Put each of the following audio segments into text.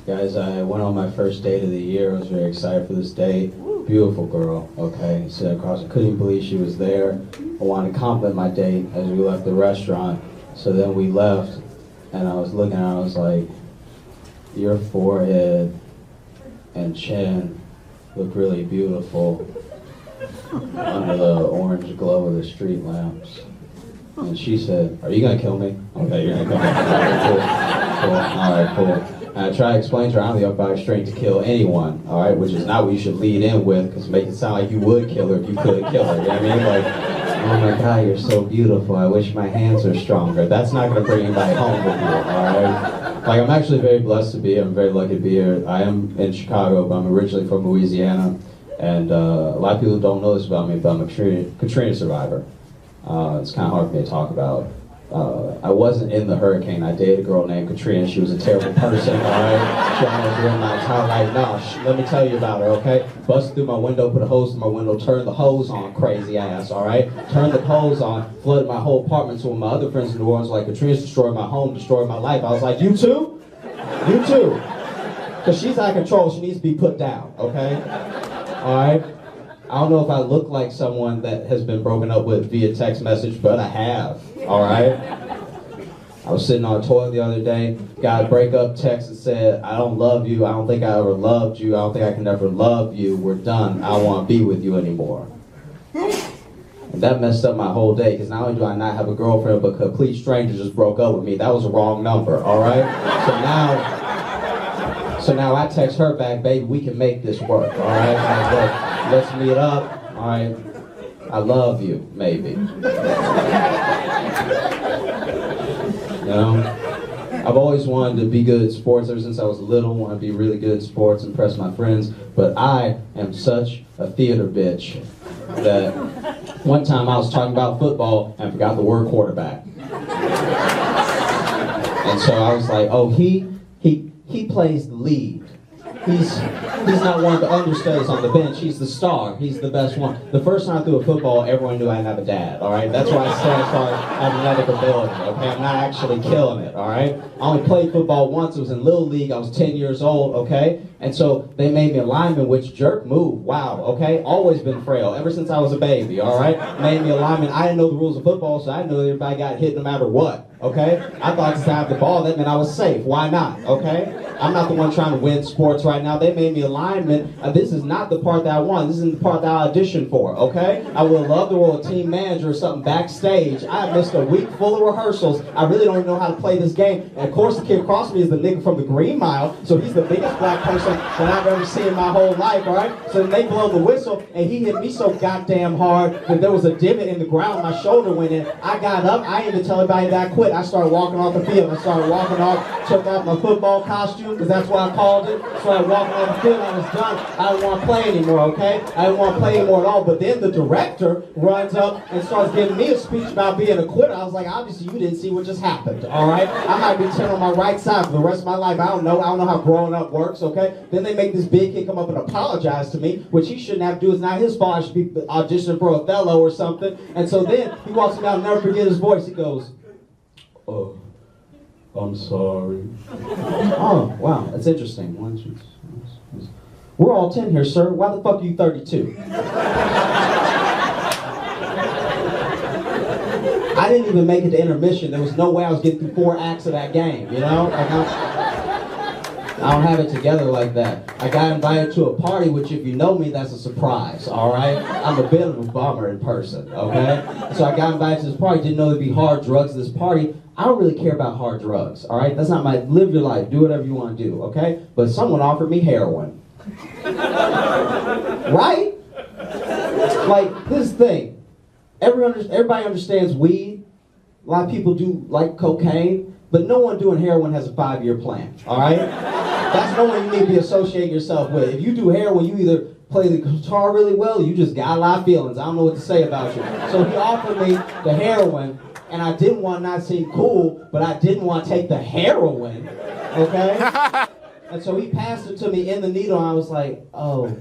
Guys, I went on my first date of the year. I was very excited for this date. Beautiful girl, okay? Sat across, I couldn't believe she was there. I wanted to compliment my date as we left the restaurant. So then we left, and I was looking at her, I was like, your forehead and chin look really beautiful under the orange glow of the street lamps. And she said, are you gonna kill me? Okay, you're gonna kill me. Alright, cool. And I try to explain to her, I don't think I'm straight to kill anyone, alright? Which is not what you should lead in with, because make it sound like you would kill her if you could kill her, you know what I mean? Like, oh my God, you're so beautiful, I wish my hands were stronger. That's not gonna bring anybody home with you, alright? Like, I'm actually very blessed to be here, I'm very lucky to be here. I am in Chicago, but I'm originally from Louisiana. And a lot of people don't know this about me, but I'm a Katrina survivor. It's kind of hard for me to talk about. I wasn't in the hurricane. I dated a girl named Katrina. She was a terrible person, alright? She almost ruined my entire life. No, let me tell you about her, okay? Busted through my window, put a hose in my window, turned the hose on, crazy ass, alright? Turned the hose on, flooded my whole apartment. So when my other friends in New Orleans were like, Katrina's destroyed my home, destroyed my life, I was like, you too? You too. Because she's out of control, she needs to be put down, okay? Alright? I don't know if I look like someone that has been broken up with via text message, but I have, alright? I was sitting on a toilet the other day, got a breakup text that said, I don't love you, I don't think I ever loved you, I don't think I can ever love you, we're done, I don't want to be with you anymore. And that messed up my whole day, because not only do I not have a girlfriend, but a complete stranger just broke up with me. That was a wrong number, alright? So now I text her back, baby, we can make this work, alright? Like, let's meet up, alright? I love you, maybe. You know? I've always wanted to be good at sports ever since I was little, want to be really good at sports, impress my friends, but I am such a theater bitch that one time I was talking about football and forgot the word quarterback. And so I was like, oh, he plays the lead. He's not one of the understudies on the bench. He's the star. He's the best one. The first time I threw a football, everyone knew I didn't have a dad, all right? That's why I said I started athletic ability, okay? I'm not actually killing it, all right? I only played football once. It was in Little League. I was 10 years old, okay? And so they made me a lineman, which jerk move. Wow, okay? Always been frail, ever since I was a baby, all right? Made me a lineman. I didn't know the rules of football, so I didn't know that everybody got hit no matter what, okay? I thought just to have the ball, that meant I was safe. Why not, okay? I'm not the one trying to win sports right now. They made me a lineman. This is not the part that I want. This isn't the part that I auditioned for, okay? I would love the role of team manager or something backstage. I missed a week full of rehearsals. I really don't even know how to play this game. And of course, the kid across from me is the nigga from the Green Mile, so he's the biggest black person that I've ever seen in my whole life, all right? So then they blow the whistle, and he hit me so goddamn hard that there was a divot in the ground. My shoulder went in. I got up. I didn't even tell anybody that I quit. I started walking off the field. I started walking off, took off my football costume, because that's what I called it. Started walking off the field. I was done. I didn't want to play anymore, okay? I didn't want to play anymore at all. But then the director runs up and starts giving me a speech about being a quitter. I was like, obviously you didn't see what just happened, all right? I might be 10 on my right side for the rest of my life. I don't know how growing up works, okay? Then they make this big kid come up and apologize to me, which he shouldn't have to do. It's not his fault. I should be auditioning for Othello or something. And so then he walks me out, I'll never forget his voice. He goes, oh, I'm sorry. Oh, wow, that's interesting. We're all 10 here, sir. Why the fuck are you 32? I didn't even make it to intermission. There was no way I was getting through 4 acts of that game, you know? Like I don't have it together like that. I got invited to a party, which if you know me, that's a surprise, all right? I'm a bit of a bummer in person, okay? So I got invited to this party, didn't know there'd be hard drugs at this party. I don't really care about hard drugs, all right? That's not my, live your life, do whatever you want to do, okay? But someone offered me heroin. Right? Like, this thing. Everybody understands weed. A lot of people do like cocaine, but no one doing heroin has a 5-year plan, all right? That's no one you need to be associating yourself with. If you do heroin, you either play the guitar really well or you just got a lot of feelings. I don't know what to say about you. So he offered me the heroin, and I didn't want to not seem cool, but I didn't want to take the heroin, okay? And so he passed it to me in the needle, and I was like, oh,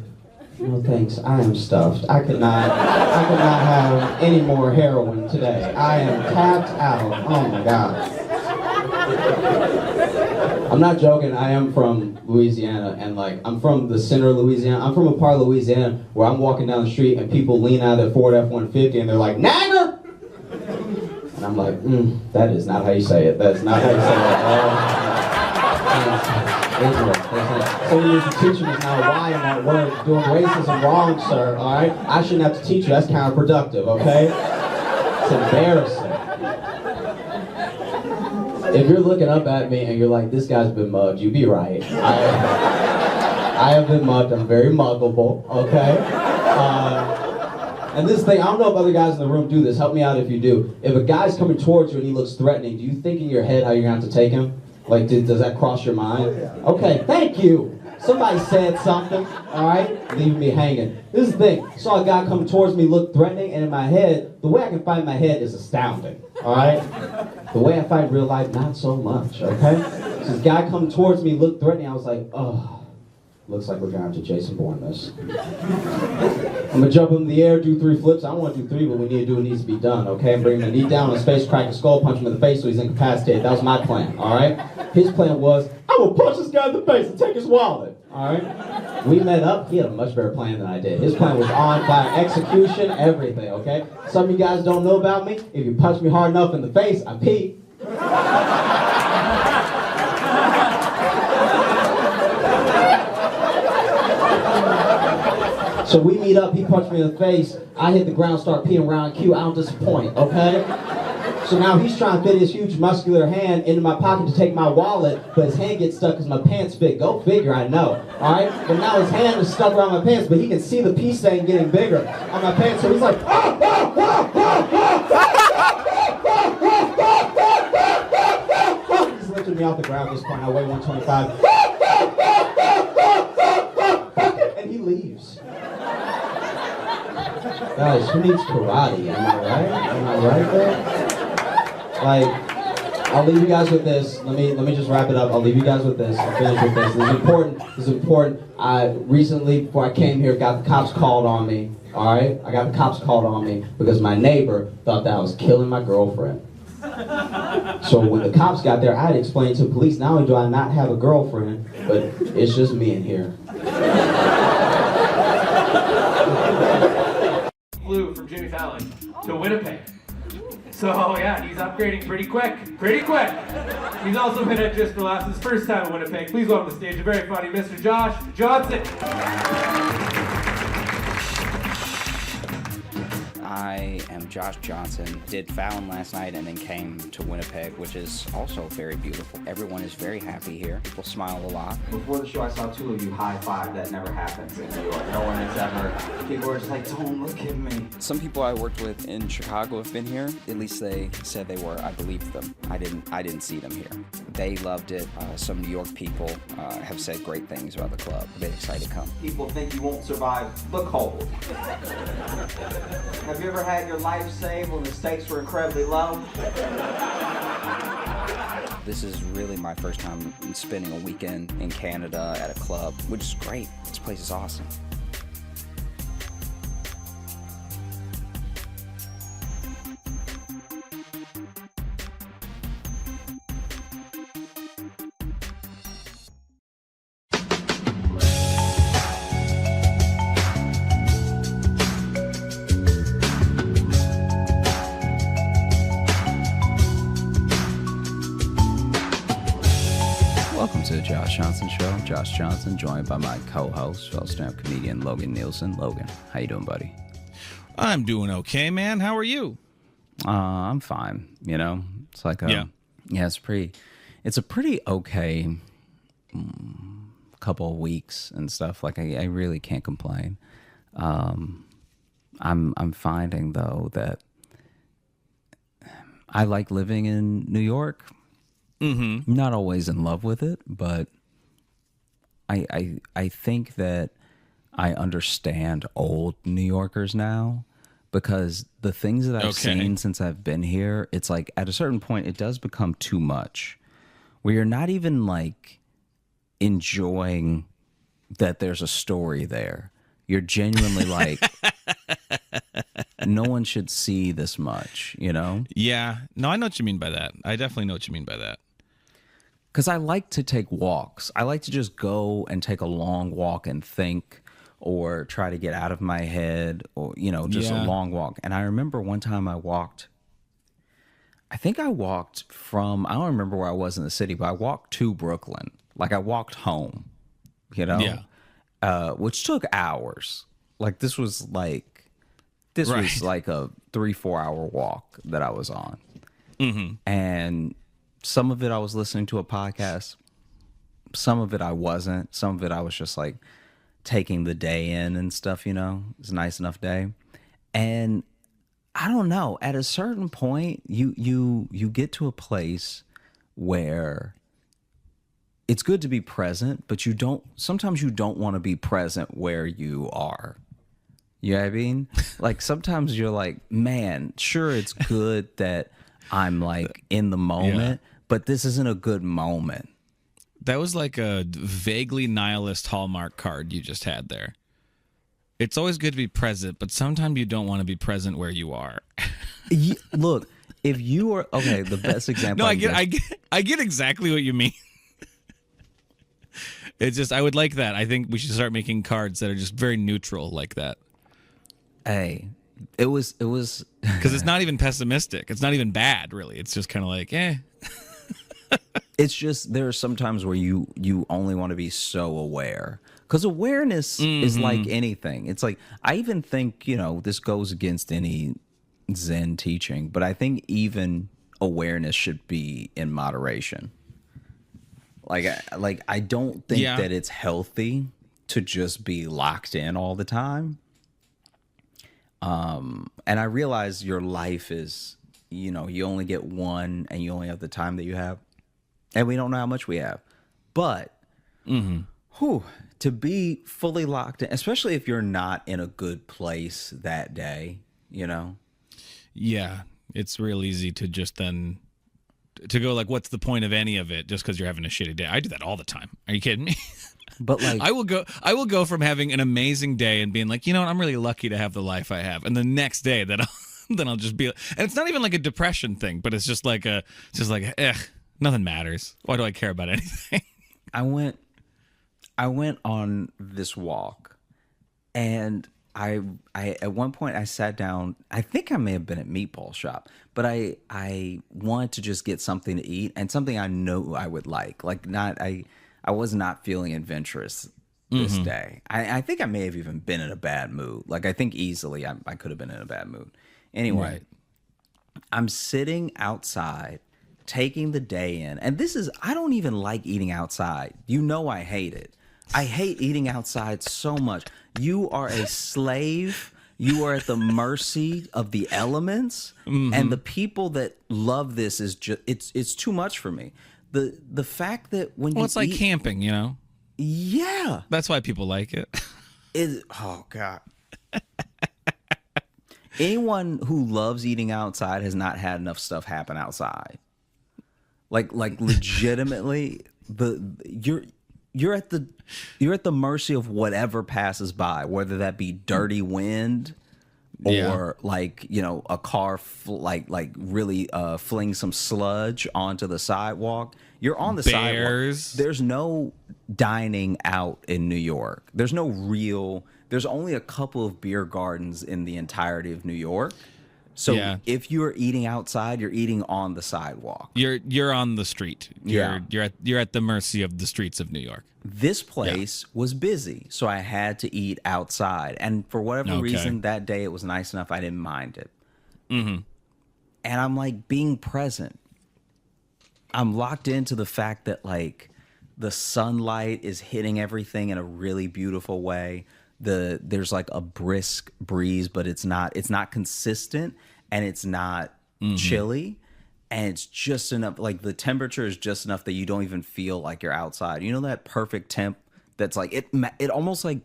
no thanks, I am stuffed. I could not have any more heroin today. I am tapped out. Oh my God. I'm not joking, I am from Louisiana, and like I'm from the center of Louisiana. I'm from a part of Louisiana where I'm walking down the street and people lean out of their Ford F-150 and they're like, "Nagger!" And I'm like, that is not how you say it. That's not how you say it. So when you're teaching us now why in that word, doing racism wrong, sir, all right? I shouldn't have to teach you. That's counterproductive, okay? It's embarrassing. If you're looking up at me and you're like, this guy's been mugged, you be right. I have been mugged. I'm very muggable, okay? And this thing, I don't know if other guys in the room do this. Help me out if you do. If a guy's coming towards you and he looks threatening, do you think in your head how you're going to have to take him? Like, does that cross your mind? Okay, thank you. Somebody said something, all right? Leaving me hanging. This is the thing. Saw a guy coming towards me, look threatening, and in my head, the way I can fight in my head is astounding, all right? The way I fight in real life, not so much, okay? So this guy coming towards me, looked threatening, I was like, oh, looks like we're going to have to Jason Bourne this. I'm going to jump in the air, do 3 flips. I don't want to do 3, but we need to do what needs to be done, okay? And bring him a knee down on his face, crack his skull, punch him in the face so he's incapacitated. That was my plan, all right? His plan was, I'm going to punch this guy in the face and take his wallet, all right? We met up. He had a much better plan than I did. His plan was on fire, execution, everything, okay? Some of you guys don't know about me. If you punch me hard enough in the face, I pee. So we meet up, he punched me in the face, I hit the ground, start peeing around Q, I don't disappoint, okay? So now he's trying to fit his huge muscular hand into my pocket to take my wallet, but his hand gets stuck because my pants fit. Go figure, I know, alright? But now his hand is stuck around my pants, but he can see the pee stain getting bigger on my pants, so he's like, he's lifting me off the ground at this point, I weigh 125. And he leaves. Guys, who needs karate? Am I right? Am I right there? Like, I'll leave you guys with this. Let me just wrap it up. I'll leave you guys with this. I'll finish with this. This is important. This is important. I recently, before I came here, got the cops called on me. All right? I got the cops called on me because my neighbor thought that I was killing my girlfriend. So when the cops got there, I had to explain to the police, not only do I not have a girlfriend, but it's just me in here. Flew from Jimmy Fallon to Winnipeg. So yeah, he's upgrading pretty quick. He's also been at Just for Laughs his first time in Winnipeg. Please welcome to the stage a very funny Mr. Josh Johnson. I am Josh Johnson. Did Fallon last night and then came to Winnipeg, which is also very beautiful. Everyone is very happy here. People smile a lot. Before the show, I saw 2 of you high five. That never happens in New York. No one has ever. People were just like, don't look at me. Some people I worked with in Chicago have been here. At least they said they were. I believed them. I didn't see them here. They loved it. Some New York people have said great things about the club. They're excited to come. People think you won't survive the cold. Have you ever had your life saved when the stakes were incredibly low? This is really my first time spending a weekend in Canada at a club, which is great. This place is awesome. Welcome to the Josh Johnson Show. Josh Johnson, joined by my co-host, fellow stand-up comedian Logan Nielsen. Logan, how you doing, buddy? I'm doing okay, man. How are you? I'm fine. You know, it's like yeah, it's a pretty okay couple of weeks and stuff. Like I really can't complain. I'm finding though that I like living in New York. Mm-hmm. Not always in love with it, but I think that I understand old New Yorkers now, because the things that I've seen since I've been here, it's like at a certain point it does become too much, where you're not even like enjoying that there's a story there. You're genuinely like, no one should see this much, you know? Yeah. No, I know what you mean by that. I definitely know what you mean by that. because I like to take walks. I like to just go and take a long walk and think, or try to get out of my head, or, just a long walk. And I remember one time I walked, I think I walked from, I don't remember where I was in the city, but I walked to Brooklyn. Like I walked home, which took hours. Like this was like a 3-4 hour walk that I was on. Mm-hmm. And some of it I was listening to a podcast. Some of it I wasn't. Some of it I was just like taking the day in and stuff, It was a nice enough day. And I don't know, at a certain point, you get to a place where it's good to be present, but sometimes you don't want to be present where you are. You know what I mean? Like sometimes you're like, man, sure, it's good that I'm like in the moment, but this isn't a good moment. That was like a vaguely nihilist Hallmark card you just had there. It's always good to be present, but sometimes you don't want to be present where you are. Look, if you are okay, the best example. No, I get exactly what you mean. It's just I would like that. I think we should start making cards that are just very neutral like that. Hey, it was because it's not even pessimistic. It's not even bad, really. It's just kind of like, It's just there are some times where you only want to be so aware, because awareness is like anything. It's like I even think this goes against any Zen teaching, but I think even awareness should be in moderation. Like I don't think that it's healthy to just be locked in all the time. And I realize your life is, you only get one, and you only have the time that you have, and we don't know how much we have. But to be fully locked in, especially if you're not in a good place that day, Yeah, it's real easy to just then to go like, what's the point of any of it just because you're having a shitty day? I do that all the time. Are you kidding me? But like, I will go from having an amazing day and being like, I'm really lucky to have the life I have, and the next day then I'll just be, and it's not even like a depression thing, but it's just like nothing matters. Why do I care about anything? I went on this walk, and I at one point I sat down. I think I may have been at Meatball Shop, but I wanted to just get something to eat, and something I know I would like. Like I was not feeling adventurous this day. I think I may have even been in a bad mood. Like I think easily I could have been in a bad mood. Anyway, I'm sitting outside taking the day in, and I don't even like eating outside. I hate it. I hate eating outside so much. You are a slave. You are at the mercy of the elements, and the people that love this is just it's too much for me. The fact that when you it's like camping, yeah, that's why people like it. Oh god. Anyone who loves eating outside has not had enough stuff happen outside. Like legitimately, you're at the mercy of whatever passes by, whether that be dirty wind or a car really fling some sludge onto the sidewalk. You're on the sidewalk. There's no dining out in New York. There's only a couple of beer gardens in the entirety of New York. So if you're eating outside, you're eating on the sidewalk. You're on the street. You're at the mercy of the streets of New York. This place was busy, so I had to eat outside. And for whatever reason, that day it was nice enough I didn't mind it. Mm-hmm. And I'm like being present. I'm locked into the fact that like the sunlight is hitting everything in a really beautiful way. There's like a brisk breeze, but it's not consistent, and it's not chilly, and it's just enough. Like the temperature is just enough that you don't even feel like you're outside. You know that perfect temp that's like it almost like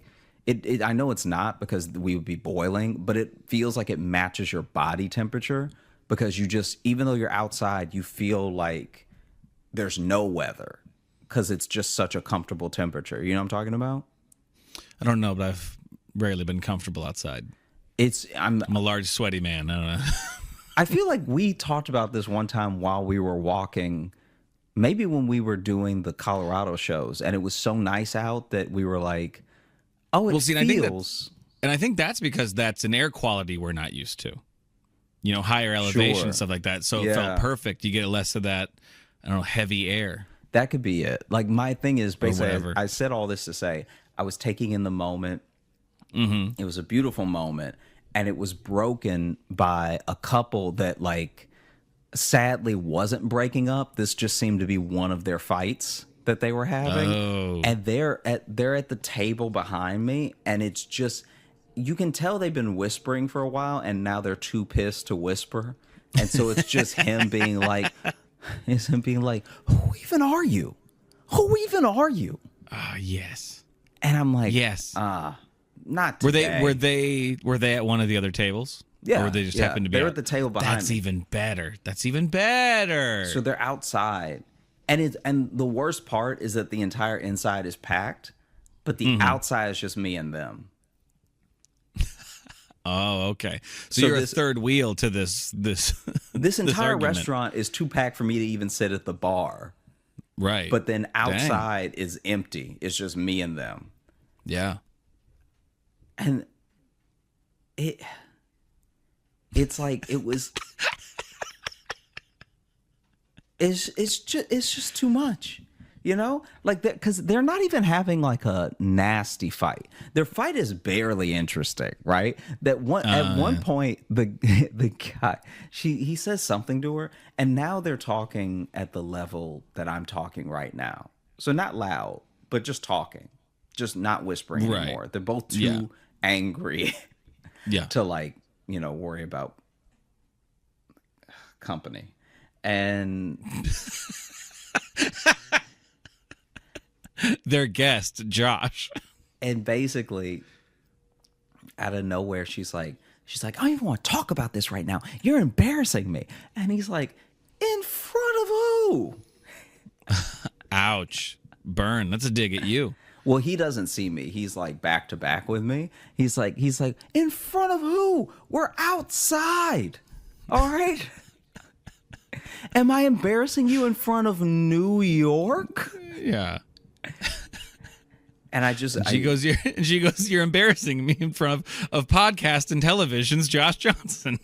it. I know it's not, because we would be boiling, but it feels like it matches your body temperature, because you just, even though you're outside, you feel like there's no weather, because it's just such a comfortable temperature. You know what I'm talking about? I don't know, but I've rarely been comfortable outside. I'm a large, sweaty man. I don't know. I feel like we talked about this one time while we were walking maybe when we were doing the Colorado shows and it was so nice out that we were like, oh, it feels. I think that's because that's an air quality we're not used to. You know, higher elevation, Sure. stuff like that. So it felt perfect. You get less of that, I don't know, heavy air. That could be it. Like, my thing is basically, whatever. I said all this to say, I was taking in the moment. Mm-hmm. It was a beautiful moment, and it was broken by a couple that, like, sadly wasn't breaking up. This just seemed to be one of their fights that they were having. Oh. And they're at the table behind me, and it's just, you can tell they've been whispering for a while, and now they're too pissed to whisper. And so it's just him being like, who even are you? Who even are you? Yes. And I'm like, yes. Not today. Were they at one of the other tables? Yeah. Or were they just happened to be They're out? at the table behind That's me. even better. That's even better. So they're outside. And the worst part is that the entire inside is packed, but the outside is just me and them. Oh, okay. So you're a third wheel to this This entire argument. restaurant is too packed for me to even sit at the bar. Right. But then outside is empty. It's just me and them. Yeah. And it's like it was it's just too much. You know, like that, because they're not even having like a nasty fight. Their fight is barely interesting, right? At one point, the guy he says something to her, and now they're talking at the level that I'm talking right now. So not loud, but just talking, just not whispering anymore. They're both too angry, to like worry about company, and. Their guest, Josh. And basically, out of nowhere, she's like, I don't even want to talk about this right now. You're embarrassing me. And he's like, in front of who? Ouch. Burn. That's a dig at you. Well, he doesn't see me. He's like back to back with me. He's like, in front of who? We're outside. All right. Am I embarrassing you in front of New York? Yeah. And she goes, you're embarrassing me in front of podcast and television's Josh Johnson.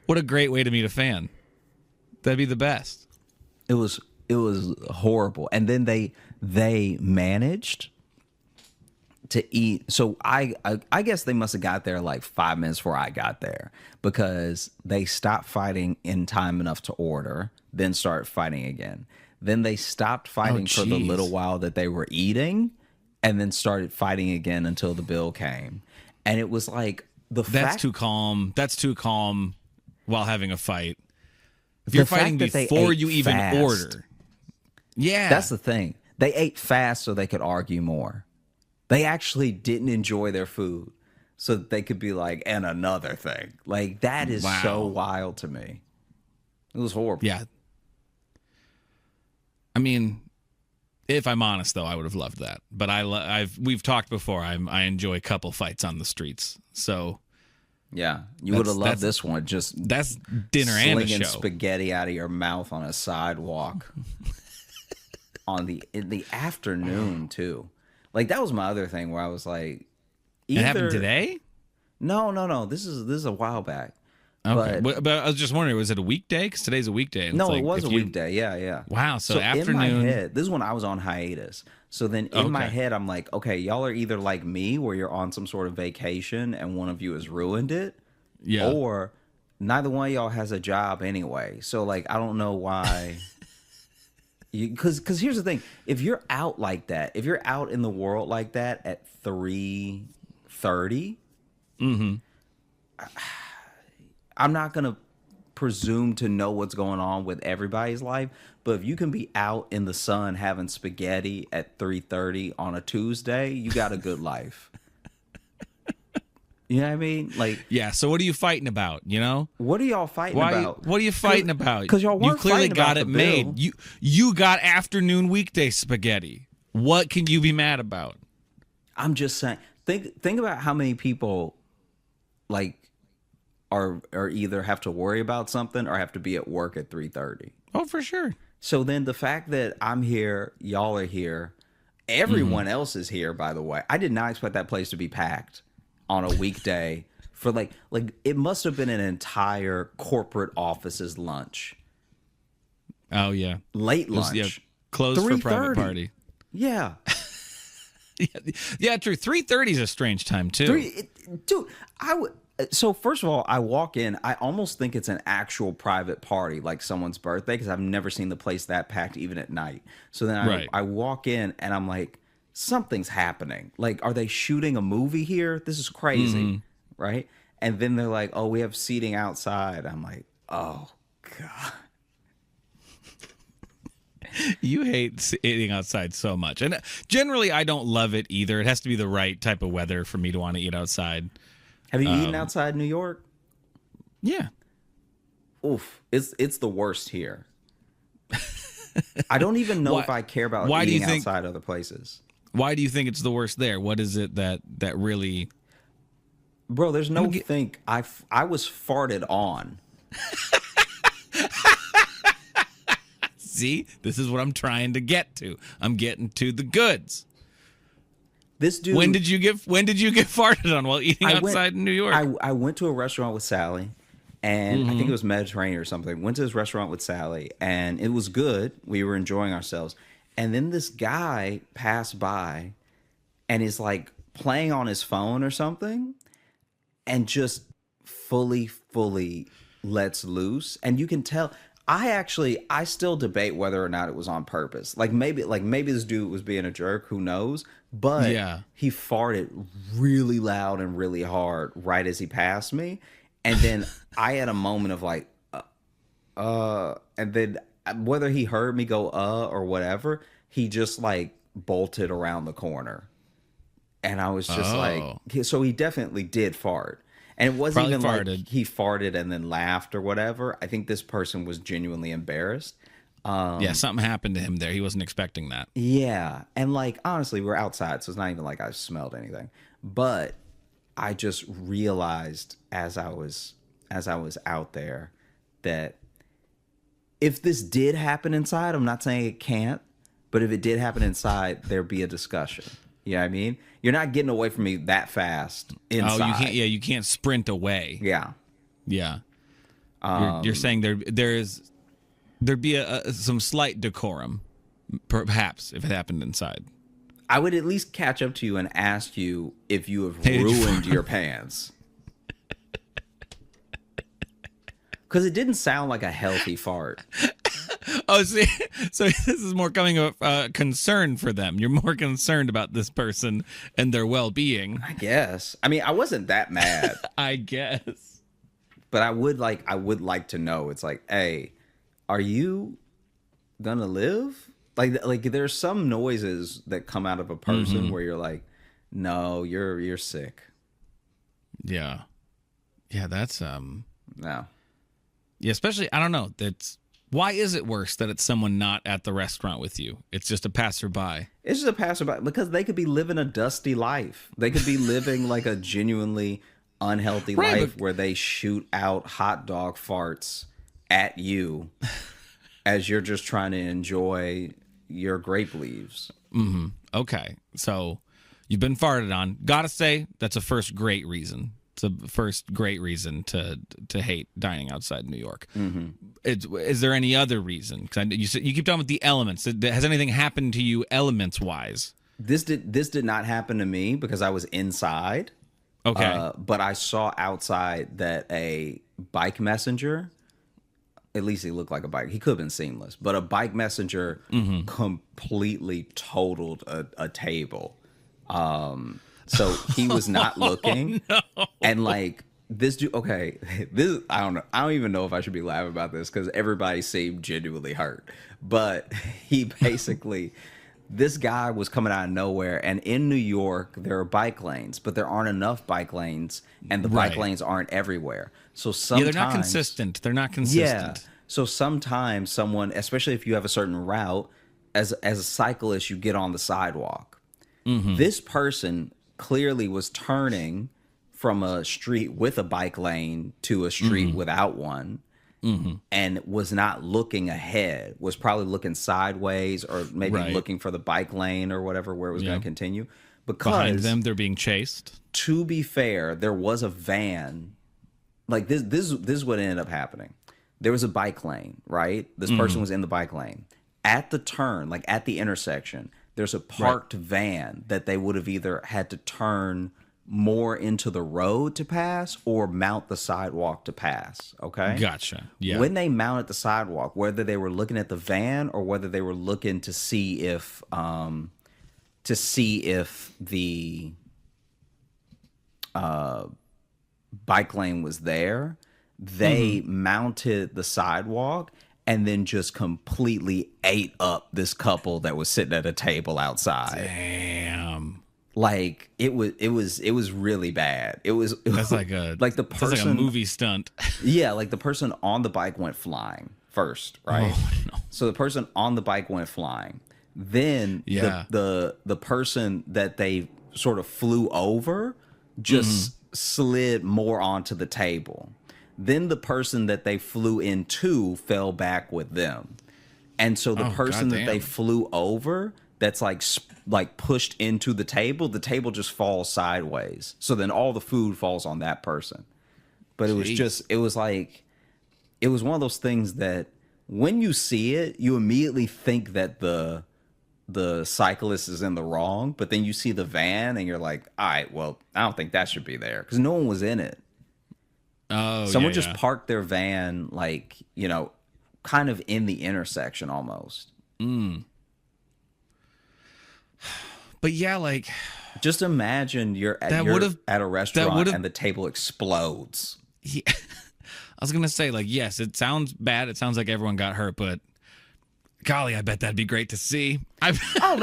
What a great way to meet a fan. That'd be the best. It was horrible. And then they managed to eat. So I guess they must have got there like 5 minutes before I got there, because they stopped fighting in time enough to order, then started fighting again. Then they stopped fighting for the little while that they were eating, and then started fighting again until the bill came. And it was like that's too calm. That's too calm while having a fight. If you're fighting before you even order. Yeah. That's the thing. They ate fast so they could argue more. They actually didn't enjoy their food so that they could be like, and another thing. Like, that is so wild to me. It was horrible. Yeah. I mean, if I'm honest, though, I would have loved that. But we've talked before. I enjoy couple fights on the streets. So yeah, you would have loved this one. Just that's dinner and a show. Slinging spaghetti out of your mouth on a sidewalk in the afternoon too. Like, that was my other thing where I was like, it happened today? No. This is a while back. Okay, but I was just wondering, was it a weekday? Because today's a weekday. No, it was a weekday. Yeah. Wow. So afternoon. In my head, this is when I was on hiatus. So then in my head, I'm like, okay, y'all are either like me, where you're on some sort of vacation and one of you has ruined it, or neither one of y'all has a job anyway. So like, I don't know why. Because here's the thing: if you're out like that, if you're out in the world like that at 3:30, I'm not going to presume to know what's going on with everybody's life, but if you can be out in the sun having spaghetti at 3:30 on a Tuesday, you got a good life. You know what I mean? Like, yeah. So what are you fighting about? You know, what are y'all fighting about? What are you fighting about? Because y'all weren't clearly fighting got about it the made. bill. You got afternoon weekday spaghetti. What can you be mad about? I'm just saying. Think about how many people like are either have to worry about something or have to be at work at 3:30. Oh, for sure. So then the fact that I'm here, y'all are here, everyone else is here, by the way. I did not expect that place to be packed on a weekday for like it must have been an entire corporate office's lunch. Oh, yeah. Late lunch. Yeah, closed for private 3:30. party. Yeah. Yeah, true. 3:30 is a strange time, too. Dude, so first of all, I walk in, I almost think it's an actual private party, like someone's birthday, because I've never seen the place that packed even at night. So then Right. I walk in and I'm like, something's happening. Like, are they shooting a movie here? This is crazy, right? And then they're like, oh, we have seating outside. I'm like, oh, God. You hate eating outside so much. And generally, I don't love it either. It has to be the right type of weather for me to want to eat outside. Have you eaten outside New York? Yeah. Oof, it's the worst here. I don't even know if I care about eating outside other places. Why do you think it's the worst there? What is it that really... Bro, there's no think. I was farted on. See? This is what I'm trying to get to. I'm getting to the goods. This dude. When did you get farted on while eating outside in New York? I went to a restaurant with Sally, and I think it was Mediterranean or something. Went to this restaurant with Sally, and it was good. We were enjoying ourselves. And then this guy passed by and is like playing on his phone or something and just fully lets loose. And you can tell. I still debate whether or not it was on purpose. Maybe this dude was being a jerk, who knows? But yeah, he farted really loud and really hard right as he passed me. And then I had a moment of like, and then whether he heard me go, or whatever, he just like bolted around the corner. And I was just like, so he definitely did fart. And it wasn't Probably even farted. like he farted and then laughed or whatever. I think this person was genuinely embarrassed. Yeah, something happened to him there. He wasn't expecting that. Yeah. And like, honestly, we're outside, so it's not even like I smelled anything. But I just realized as I was out there that if this did happen inside, I'm not saying it can't, but if it did happen inside, there'd be a discussion. You know what I mean? You're not getting away from me that fast inside. Oh, you can't. Yeah, you can't sprint away. Yeah. Yeah. You're saying there'd be some slight decorum, perhaps, if it happened inside. I would at least catch up to you and ask you if you have Hey, did you ruined your pants. Because it didn't sound like a healthy fart. Oh, see, so this is more coming of concern for them. You're more concerned about this person and their well-being. I guess. I mean, I wasn't that mad. I guess. But I would like to know. It's like, hey, are you gonna live? Like there's some noises that come out of a person where you're like, no, you're sick. Yeah. Yeah, that's No. Yeah, especially I don't know. Why is it worse that it's someone not at the restaurant with you? It's just a passerby. It's just a passerby because they could be living a dusty life. They could be living like a genuinely unhealthy life where they shoot out hot dog farts at you as you're just trying to enjoy your grape leaves. Mm-hmm. Okay. So you've been farted on. Gotta say, that's a first great reason. It's a first great reason to hate dining outside New York. Mm-hmm. Is there any other reason? Because you keep talking about the elements. Has anything happened to you elements wise? This did not happen to me because I was inside. Okay. But I saw outside that a bike messenger, at least he looked like a bike. He could have been seamless, but a bike messenger completely totaled a table. So he was not looking. No. And like this dude, okay, I don't know. I don't even know if I should be laughing about this because everybody seemed genuinely hurt. But he basically, this guy was coming out of nowhere. And in New York, there are bike lanes, but there aren't enough bike lanes, and the bike lanes aren't everywhere. So sometimes they're not consistent. They're not consistent. Yeah. So sometimes someone, especially if you have a certain route, as a cyclist, you get on the sidewalk. This person clearly was turning from a street with a bike lane to a street without one. and was not looking ahead, was probably looking sideways or maybe Right. looking for the bike lane or whatever where it was going to continue. Because Behind them, they're being chased. to be fair, there was a van. Like this is what ended up happening. There was a bike lane, right? This person was in the bike lane. At the turn, like at the intersection, there's a parked van that they would have either had to turn more into the road to pass or mount the sidewalk to pass. Okay. Gotcha. Yeah. When they mounted the sidewalk, whether they were looking at the van or whether they were looking to see if the bike lane was there, they mounted the sidewalk and then just completely ate up this couple that was sitting at a table outside. Damn. Like it was really bad. That's like a like the that's person, like a movie stunt. yeah, like the person on the bike went flying first, right? Oh, no. So the person on the bike went flying. Then Yeah. the person that they sort of flew over just slid more onto the table. Then the person that they flew into fell back with them. And so the person that they goddamn. flew over that's like pushed into the table just falls sideways. So then all the food falls on that person. But it was Jeez. it was one of those things that when you see it, you immediately think that the cyclist is in the wrong, but then you see the van and you're like, all right, well, I don't think that should be there because no one was in it. Oh, Someone yeah, just yeah. parked their van, like, you know, kind of in the intersection almost. But yeah, like Just imagine you're at a restaurant and the table explodes. yeah. I was gonna say, like, yes, it sounds bad. It sounds like everyone got hurt, but golly, I bet that'd be great to see. Oh,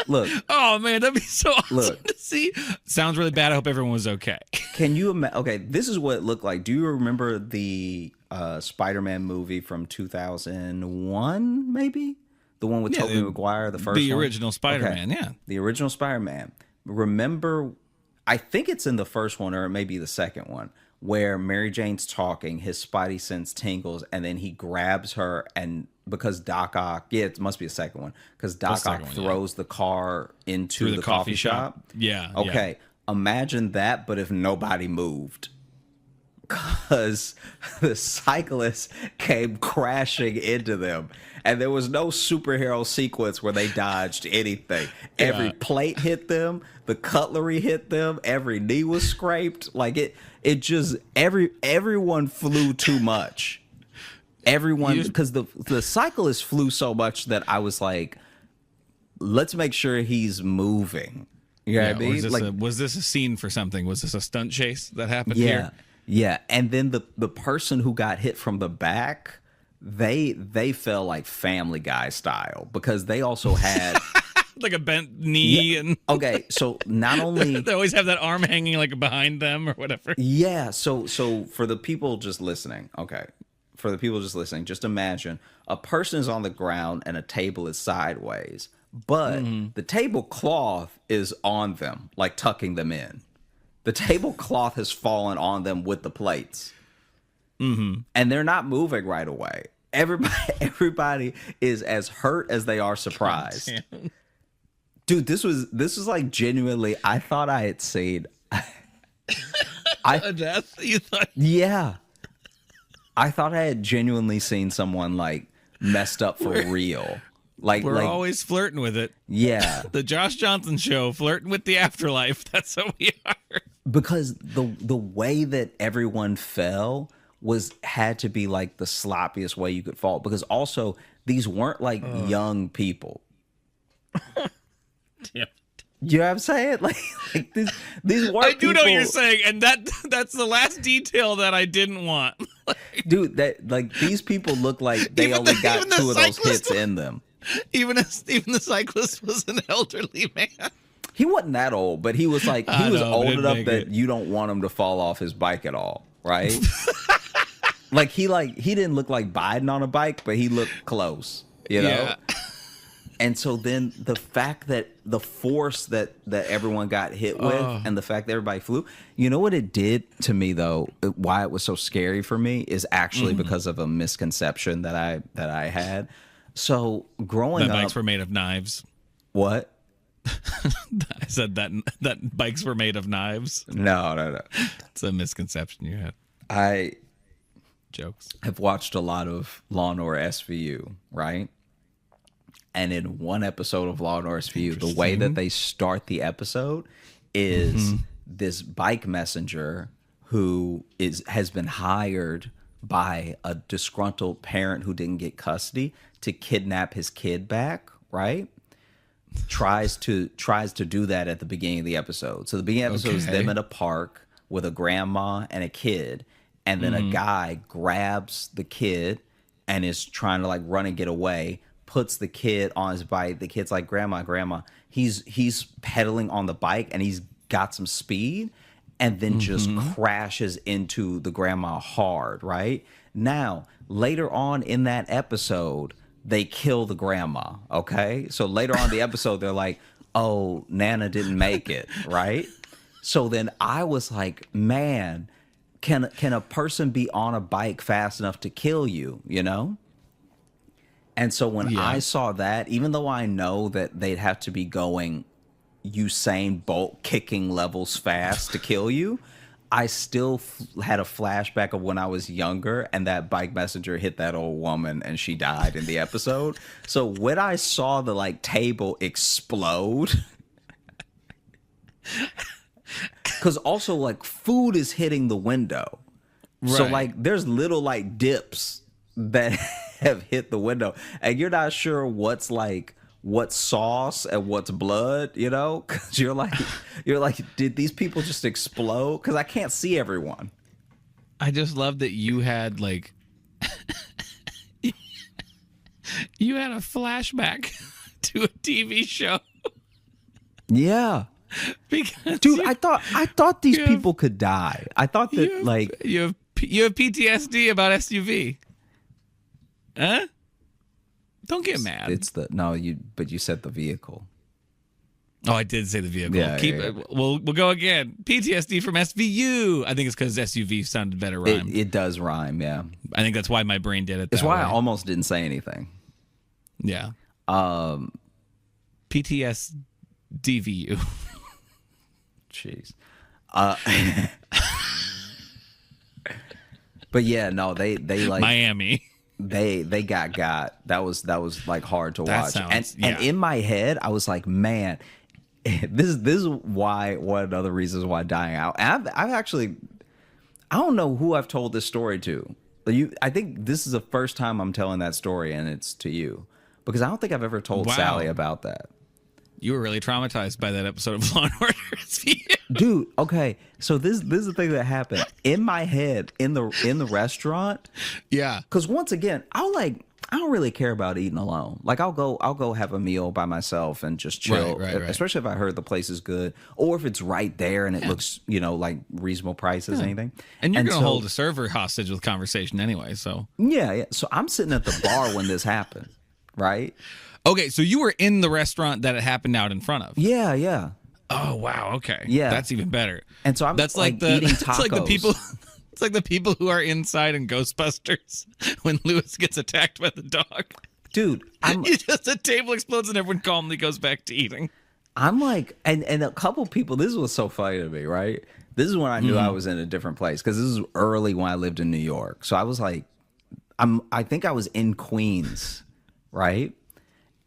look. Oh man, that'd be so awesome Look. to see. Sounds really bad. I hope everyone was okay. Can you imagine? Okay, this is what it looked like. Do you remember the Spider-Man movie from 2001, maybe? The one with Tobey Maguire, the first one? The original Spider-Man, Okay. yeah. The original Spider-Man. Remember, I think it's in the first one or maybe the second one, where Mary Jane's talking, his spidey sense tingles, and then he grabs her, and because Doc Ock, yeah, it must be the second one, because Doc second Ock one, throws the car into Through the coffee shop. Yeah. Okay, imagine that, but if nobody moved. Because the cyclist came crashing into them. And there was no superhero sequence where they dodged anything. Every plate hit them, the cutlery hit them, every knee was scraped. Like it just everyone flew too much. Everyone, because the cyclist flew so much that I was like, let's make sure he's moving. You know what I mean? Was this a scene for something? Was this a stunt chase that happened Yeah. here? Yeah. And then the person who got hit from the back, they fell like Family Guy style because they also had Like a bent knee and okay, so not only they always have that arm hanging like behind them or whatever. yeah, so for the people just listening, okay. For the people just listening, just imagine a person is on the ground and a table is sideways, but the tablecloth is on them, like tucking them in. The tablecloth has fallen on them with the plates. And they're not moving right away. Everybody is as hurt as they are surprised. Dude, this was like genuinely, I thought I had seen A death? You thought? yeah. I thought I had genuinely seen someone like messed up for real. Like We're always flirting with it. yeah. The Josh Johnson Show, flirting with the afterlife. That's what we are. Because the way that everyone fell had to be like the sloppiest way you could fall. Because also these weren't like young people. Damn. You know what I'm saying? Like these weren't. I do know what you're people- saying, and that's the last detail that I didn't want. dude. That like these people look like they only got even the two of those cyclist- hits in them. Even the cyclist was an elderly man. He wasn't that old, but he was like I he was know, but old it'd enough make that it. you don't want him to fall off his bike at all, right? he didn't look like Biden on a bike, but he looked close, you know. Yeah. And so then the fact that the force that everyone got hit with and the fact that everybody flew, you know what it did to me though, why it was so scary for me is actually because of a misconception that I had. So growing That up, bikes were made of knives. what? I said that bikes were made of knives. No. It's a misconception you had. I Jokes. have watched a lot of Law and Order SVU, right? And in one episode of Law and Order SVU, the way that they start the episode is this bike messenger who has been hired by a disgruntled parent who didn't get custody to kidnap his kid back, right? Tries to do that at the beginning of the episode. So the beginning of the episode is them in a park with a grandma and a kid, and then a guy grabs the kid and is trying to like run and get away, puts the kid on his bike. The kid's like, grandma. He's pedaling on the bike and he's got some speed, and then just crashes into the grandma hard, right? Now, later on in that episode, they kill the grandma, okay? So later on in the episode, they're like, oh, Nana didn't make it, right? So then I was like, man, can a person be on a bike fast enough to kill you, you know? And so when I saw that, even though I know that they'd have to be going Usain Bolt kicking levels fast to kill you, I still had a flashback of when I was younger and that bike messenger hit that old woman and she died in the episode. So when I saw the like table explode, because also like food is hitting the window. Right. So like there's little like dips that have hit the window and you're not sure what's sauce and what's blood, you know, because you're like, did these people just explode? Because I can't see everyone. I just love that you had like, you had a flashback to a TV show. Yeah, because dude, I thought these people could die. I thought that you have PTSD about SUV, huh? Don't get mad. But you said the vehicle. Oh, I did say the vehicle. Yeah. We'll go again. PTSD from SVU. I think it's because SUV sounded better rhyme. It does rhyme, yeah. I think that's why my brain did it. It's why I almost didn't say anything. Yeah. PTSDVU. Jeez. But yeah, no, they like Miami. They got that was like hard to watch. And in my head I was like, man, this is why one of the other reasons why dying out. And I've actually, I don't know who I've told this story to. I think this is the first time I'm telling that story, and it's to you, because I don't think I've ever told Sally about that. You were really traumatized by that episode of Law and Order SVU. Dude, okay. So this is the thing that happened in my head in the restaurant. Yeah. Because once again, I don't really care about eating alone. Like I'll go have a meal by myself and just chill. Right. Especially if I heard the place is good, or if it's right there and it looks, like reasonable prices, anything. And you're gonna hold a server hostage with conversation anyway. So yeah. So I'm sitting at the bar when this happened, right? Okay, so you were in the restaurant that it happened out in front of. Yeah. Oh wow, okay. Yeah. That's even better. And so I'm that's like the eating tacos. It's like the people it's like the people who are inside in Ghostbusters when Lewis gets attacked by the dog. Dude, the table explodes and everyone calmly goes back to eating. I'm like, and a couple people, this was so funny to me, right? This is when I knew I was in a different place, because this is early when I lived in New York. So I was like, I think I was in Queens, right?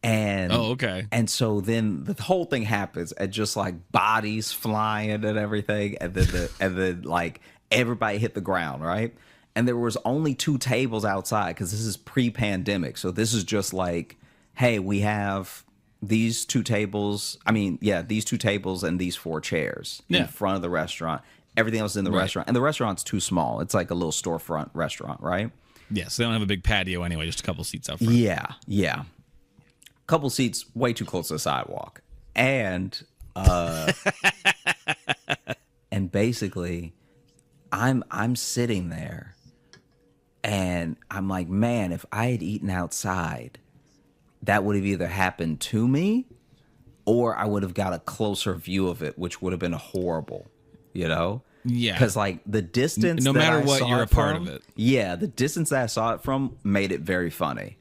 And okay. And so then the whole thing happens, and just like bodies flying and everything, and then like everybody hit the ground, right? And there was only 2 tables outside, because this is pre-pandemic. So this is just like, hey, we have these 2 tables. These 2 tables and these 4 chairs in front of the restaurant. Everything else is in the restaurant, and the restaurant's too small. It's like a little storefront restaurant, right? Yeah, so they don't have a big patio anyway, just a couple seats out front. Yeah. Couple seats way too close to the sidewalk, and and basically I'm sitting there and I'm like, man, if I had eaten outside, that would have either happened to me or I would have got a closer view of it, which would have been horrible, you know? Yeah. Because, like, the distance No that matter I what, saw you're it a part from, of it. Yeah, the distance that I saw it from made it very funny.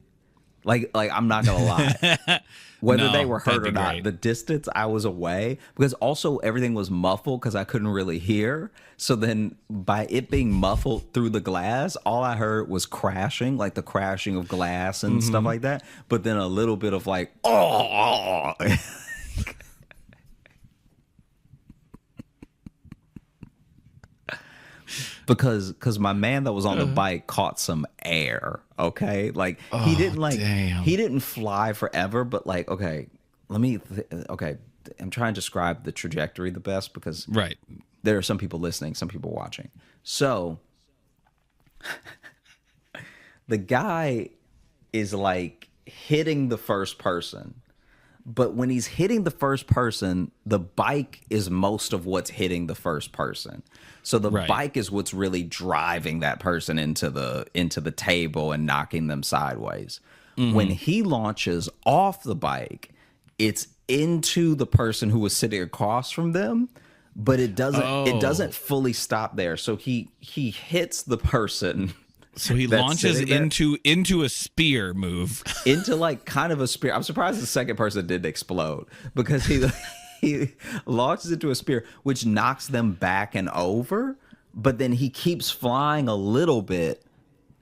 Like I'm not going to lie. Whether No, they were hurt that'd or be not, great. the distance I was away, because also everything was muffled because I couldn't really hear. So then by it being muffled through the glass, all I heard was crashing, like the crashing of glass and stuff like that. But then a little bit of like, oh. because my man that was on the bike caught some air. Okay, like he didn't damn. he didn't fly forever, but like okay, I'm trying to describe the trajectory the best because Right. there are some people listening, some people watching. So the guy is like hitting the first person. But when he's hitting the first person, the bike is most of what's hitting the first person. So the Right. bike is what's really driving that person into the table and knocking them sideways. When he launches off the bike, it's into the person who was sitting across from them, but it doesn't fully stop there. So he hits the person. So he that's launches sitting there. into a spear move. Into like kind of a spear. I'm surprised the second person didn't explode because he launches into a spear, which knocks them back and over. But then he keeps flying a little bit.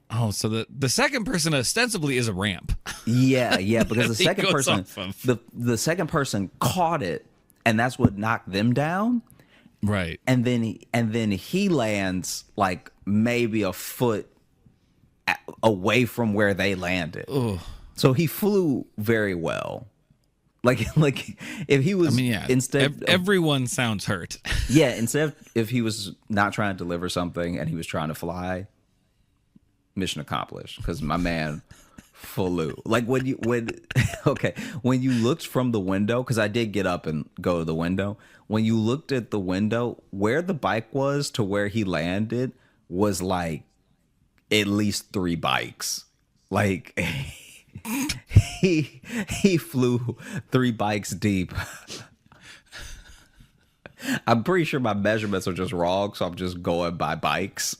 Oh, so the second person ostensibly is a ramp. Yeah, because the He second goes person, off of. the second person caught it, and that's what knocked them down. Right. And then he lands like maybe a foot away from where they landed. Ugh. So he flew very well. Like if he was instead of, everyone sounds hurt. instead of if he was not trying to deliver something and he was trying to fly, mission accomplished because my man flew. Like when you looked from the window, because I did get up and go to the window. When you looked at the window, where the bike was to where he landed was like at least 3 bikes. Like he flew 3 bikes deep. I'm pretty sure my measurements are just wrong, so I'm just going by bikes.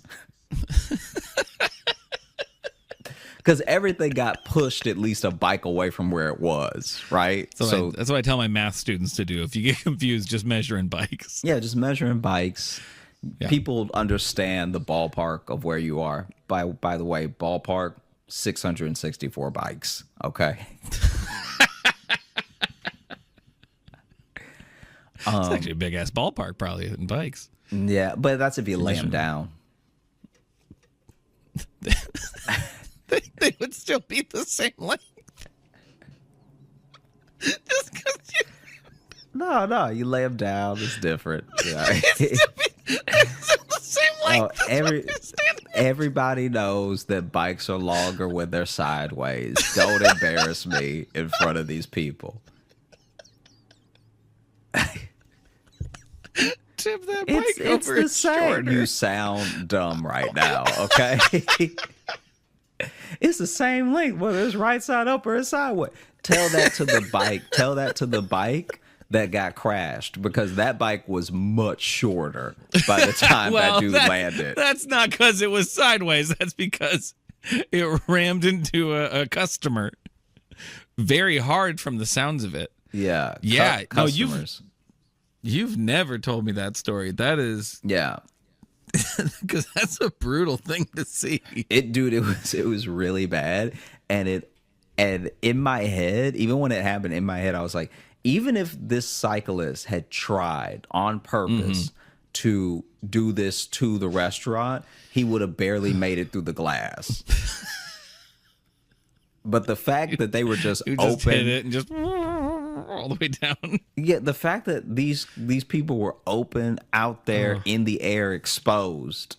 Because everything got pushed at least a bike away from where it was, right? So that's what I tell my math students to do. If you get confused, just measure in bikes. Yeah, just measuring bikes. Yeah. People understand the ballpark of where you are. By the way, ballpark 664 bikes. Okay. It's actually a big ass ballpark, probably in bikes. Yeah, but that's if you lay them down. They would still be the same length. Just because you. No, you lay them down. It's different. Yeah. They're still the same length. Everybody knows that bikes are longer when they're sideways. Don't embarrass me in front of these people. Tip that bike It's over. the It's same. shorter. You sound dumb right now, okay? It's the same length, whether it's right side up or it's sideways. Tell that to the bike. Tell that to the bike that got crashed because that bike was much shorter by the time that dude landed. That's not because it was sideways. That's because it rammed into a customer very hard from the sounds of it. Yeah. Yeah. No, Customers. You've never told me that story. That is Yeah. because that's a brutal thing to see. It was really bad. And in my head, even when it happened in my head, I was like, even if this cyclist had tried on purpose to do this to the restaurant, he would have barely made it through the glass. But the fact that they were just You open, just hit it and just all the way down. yeah, the fact that these people were open out there in the air, exposed,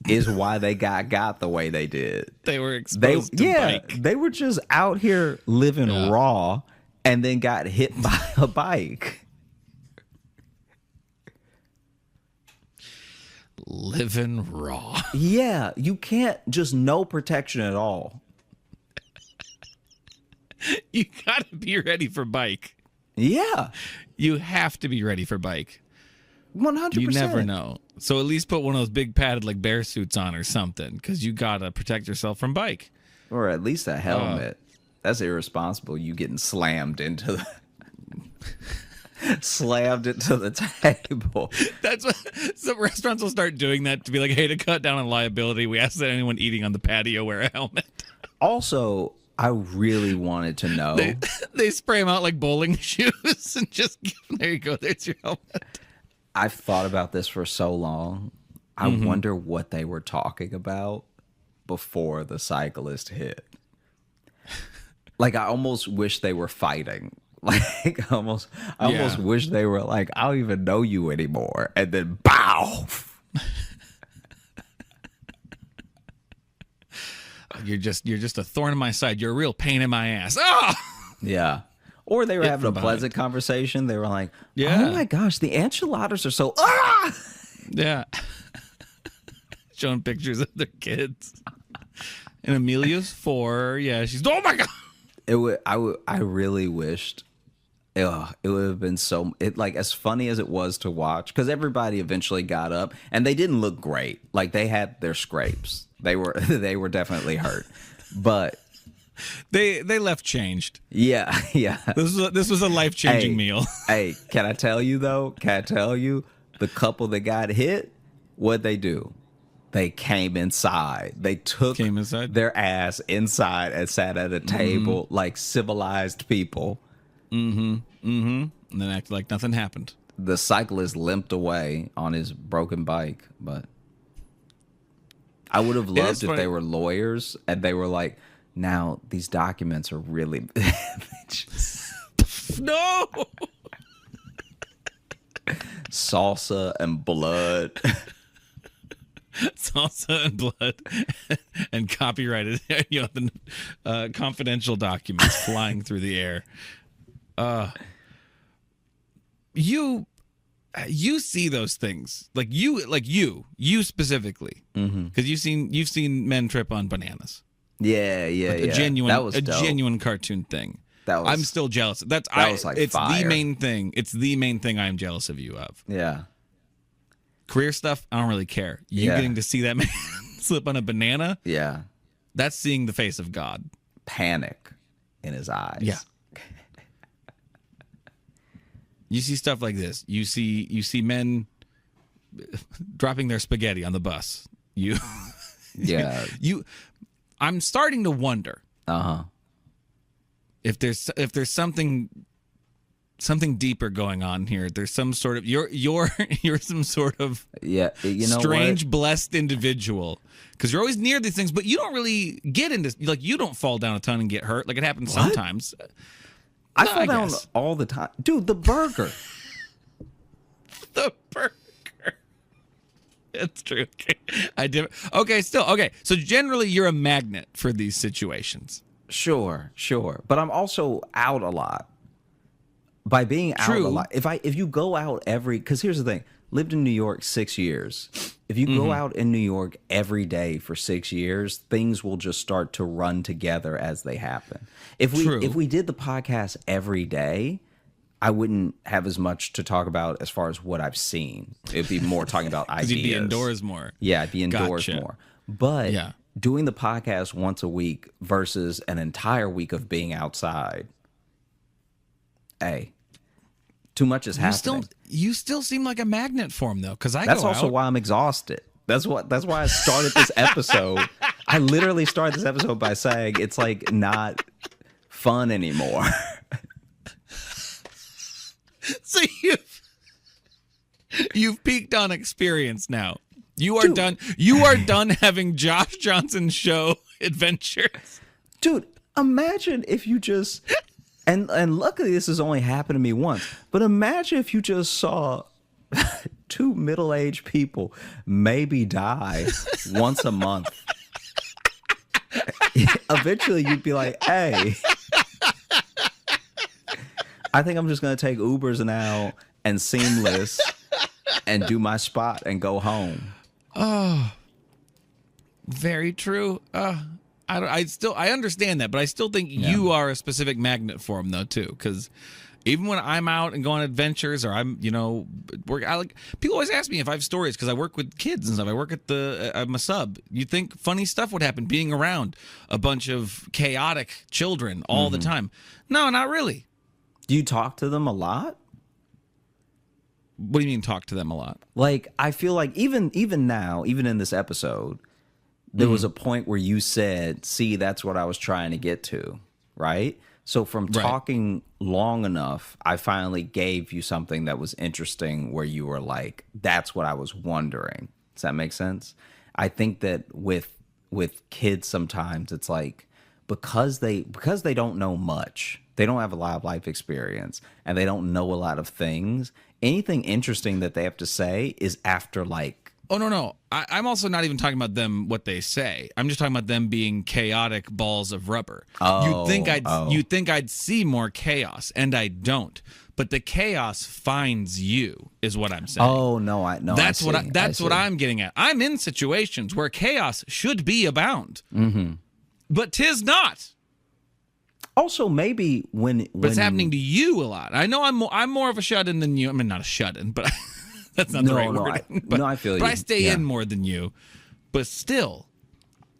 is why they got the way they did. They were exposed to bike. They were just out here living raw, and then got hit by a bike. Living raw. Yeah, you can't just no protection at all. You gotta be ready for bike. Yeah, You have to be ready for bike. 100%. You never know. So at least put one of those big padded like bear suits on or something, because you gotta protect yourself from bike. Or at least a helmet. That's irresponsible. You getting slammed into the table. That's what some restaurants will start doing, that to be like, hey, to cut down on liability, we ask that anyone eating on the patio wear a helmet. Also, I really wanted to know. They spray them out like bowling shoes and just there you go. There's your helmet. I've thought about this for so long. I wonder what they were talking about before the cyclist hit. Like, I almost wish they were fighting. Like, I almost wish they were like, I don't even know you anymore. And then, bow! You're just a thorn in my side. You're a real pain in my ass. Oh! Yeah. Or they were Hit having a from pleasant conversation. They were like, Yeah. oh my gosh, the enchiladas are so... Ah! Yeah. Showing pictures of their kids. And Amelia's 4. Yeah, she's, oh my God. I really wished it would have been so, like, as funny as it was to watch, because everybody eventually got up and they didn't look great. Like, they had their scrapes. They were definitely hurt. But They left changed. yeah. This was a life-changing meal. Hey, can I tell you though? Can I tell you, the couple that got hit, what'd they do? They came inside. They took their ass inside and sat at a table like civilized people. And then acted like nothing happened. The cyclist limped away on his broken bike, but I would have loved if they were lawyers and they were like, now these documents are really No. salsa and blood. Salsa and blood and copyrighted, the confidential documents flying through the air. You see those things, like you specifically, because you've seen men trip on bananas. Yeah. A genuine, that was dope. genuine cartoon thing. I'm still jealous. Was like it's fire. the main thing. It's the main thing I'm jealous of you of. Yeah. Career stuff, I don't really care. You getting to see that man slip on a banana, Yeah. that's seeing the face of God. Panic in his eyes. Yeah. You see stuff like this. You see men dropping their spaghetti on the bus. Yeah. I'm starting to wonder Uh-huh. if there's something deeper going on here. There's some sort of you're some sort of Yeah. You know strange what? blessed individual, because you're always near these things, but you don't really get into, like, you don't fall down a ton and get hurt. Like, it happens sometimes. I fall down all the time. Dude, the burger. The burger. That's true. Okay. I did. Okay, still. Okay. So generally you're a magnet for these situations. Sure. But I'm also out a lot. By being out a lot, if you go out because here's the thing, lived in New York 6 years. If you go out in New York every day for 6 years, things will just start to run together as they happen. If we did the podcast every day, I wouldn't have as much to talk about as far as what I've seen. It'd be more talking about ideas. You'd be indoors more. Yeah, I'd be indoors more. But doing the podcast once a week versus an entire week of being outside, too much is happening. You still seem like a magnet for him, though, because That's also why I'm exhausted. That's why I started this episode. I literally started this episode by saying it's like not fun anymore. So you've peaked on experience now. You are done. You are done having Josh Johnson's show adventures. Dude, imagine if you just and luckily this has only happened to me once, but imagine if you just saw two middle-aged people maybe die once a month. Eventually you'd be like, hey, I think I'm just going to take Ubers now and Seamless and do my spot and go home. Oh, very true. I understand that, but I still think you are a specific magnet for them though too, because even when I'm out and go on adventures, or I'm, people always ask me if I have stories because I work with kids and stuff. I work at I'm a sub. You think funny stuff would happen being around a bunch of chaotic children all the time? No, not really. Do you talk to them a lot? What do you mean talk to them a lot? Like, I feel like even now, even in this episode, there was a point where you said, see, that's what I was trying to get to, right? So from talking long enough, I finally gave you something that was interesting where you were like, that's what I was wondering. Does that make sense? I think that with kids sometimes it's like because they don't know much, they don't have a lot of life experience, and they don't know a lot of things, anything interesting that they have to say is after like, oh, no. I'm also not even talking about them, what they say. I'm just talking about them being chaotic balls of rubber. You'd think I'd see more chaos, and I don't. But the chaos finds you, is what I'm saying. Oh, no. That's what I'm getting at. I'm in situations where chaos should be abound. But 'tis not. Also, maybe when it's happening to you a lot. I know I'm more of a shut-in than you. I mean, not a shut-in, but that's not the right word. I feel you. But I stay in more than you. But still,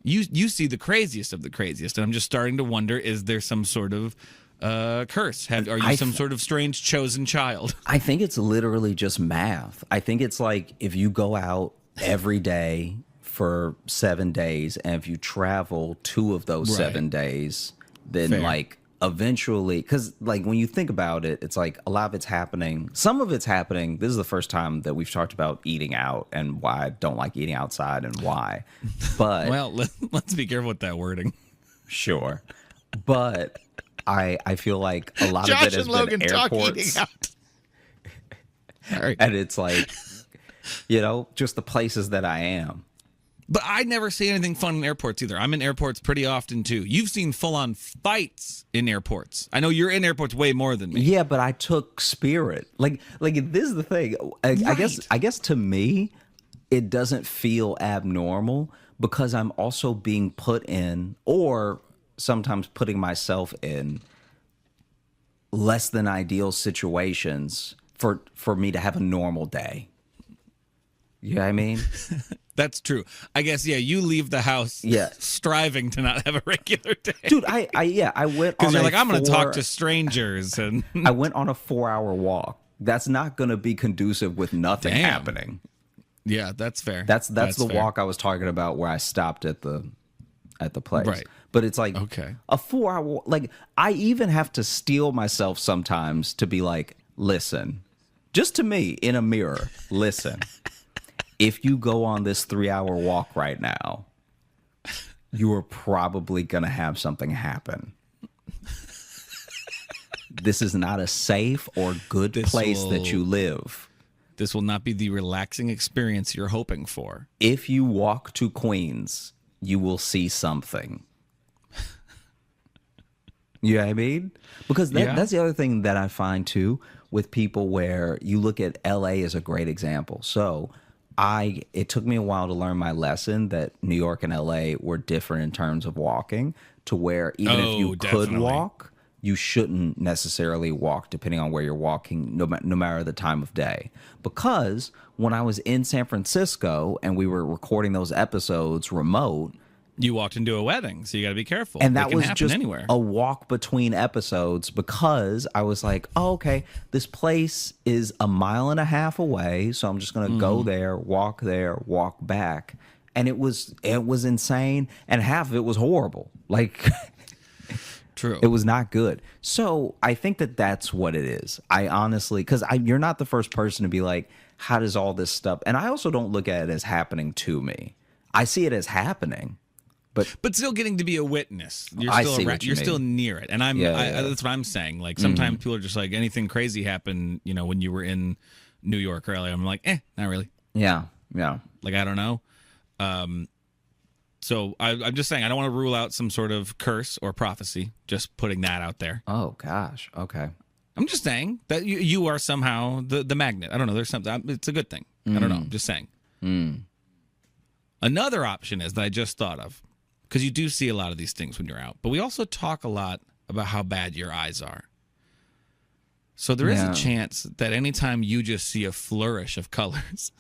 you see the craziest of the craziest, and I'm just starting to wonder: is there some sort of curse? Are you some sort of strange chosen child? I think it's literally just math. I think it's like if you go out every day for 7 days, and if you travel 2 of those 7 days, then like eventually, because like when you think about it, it's like a lot of it's happening. Some of it's happening. This is the first time that we've talked about eating out and why I don't like eating outside and why. But well, let's be careful with that wording. Sure, but I feel like a lot of it has been airports, and it's like just the places that I am. But I never see anything fun in airports either. I'm in airports pretty often too. You've seen full-on fights in airports. I know you're in airports way more than me. Yeah, but I took Spirit. Like this is the thing. I guess to me, it doesn't feel abnormal because I'm also being put in, or sometimes putting myself in, less than ideal situations for me to have a normal day. You know what I mean? That's true. I guess, you leave the house striving to not have a regular day. Dude, I went on because you're like, I'm going to talk to strangers. And I went on a 4-hour walk. That's not going to be conducive with nothing happening. Yeah, that's fair. That's the fair walk I was talking about where I stopped at the place. Right. But it's like a 4-hour, like I even have to steel myself sometimes to be like, listen, just to me in a mirror, listen. If you go on this 3-hour walk right now, you are probably going to have something happen. This is not a safe or good place that you live. This will not be the relaxing experience you're hoping for. If you walk to Queens, you will see something. You know what I mean? Because that's the other thing that I find too with people, where you look at LA as a great example. So it took me a while to learn my lesson that New York and LA were different in terms of walking, to where even if you could walk, you shouldn't necessarily walk depending on where you're walking, no matter the time of day. Because when I was in San Francisco and we were recording those episodes remote, you walked into a wedding, so you got to be careful. And that was just anywhere. A walk between episodes, because I was like, oh, okay, this place is 1.5 miles away, so I'm just going to go there, walk back. And it was insane, and half of it was horrible. Like, true. It was not good. So I think that's what it is. I honestly, because you're not the first person to be like, how does all this stuff? And I also don't look at it as happening to me. I see it as happening. But still getting to be a witness. You're still near it. And that's what I'm saying. Like sometimes people are just like, anything crazy happened, when you were in New York earlier. I'm like, not really. Yeah. Like, I don't know. So I'm just saying, I don't want to rule out some sort of curse or prophecy. Just putting that out there. Oh, gosh. Okay. I'm just saying that you are somehow the magnet. I don't know. There's something. It's a good thing. I don't know. I'm just saying. Another option is that I just thought of. because you do see a lot of these things when you're out. But we also talk a lot about how bad your eyes are. So there is a chance that anytime you just see a flourish of colors,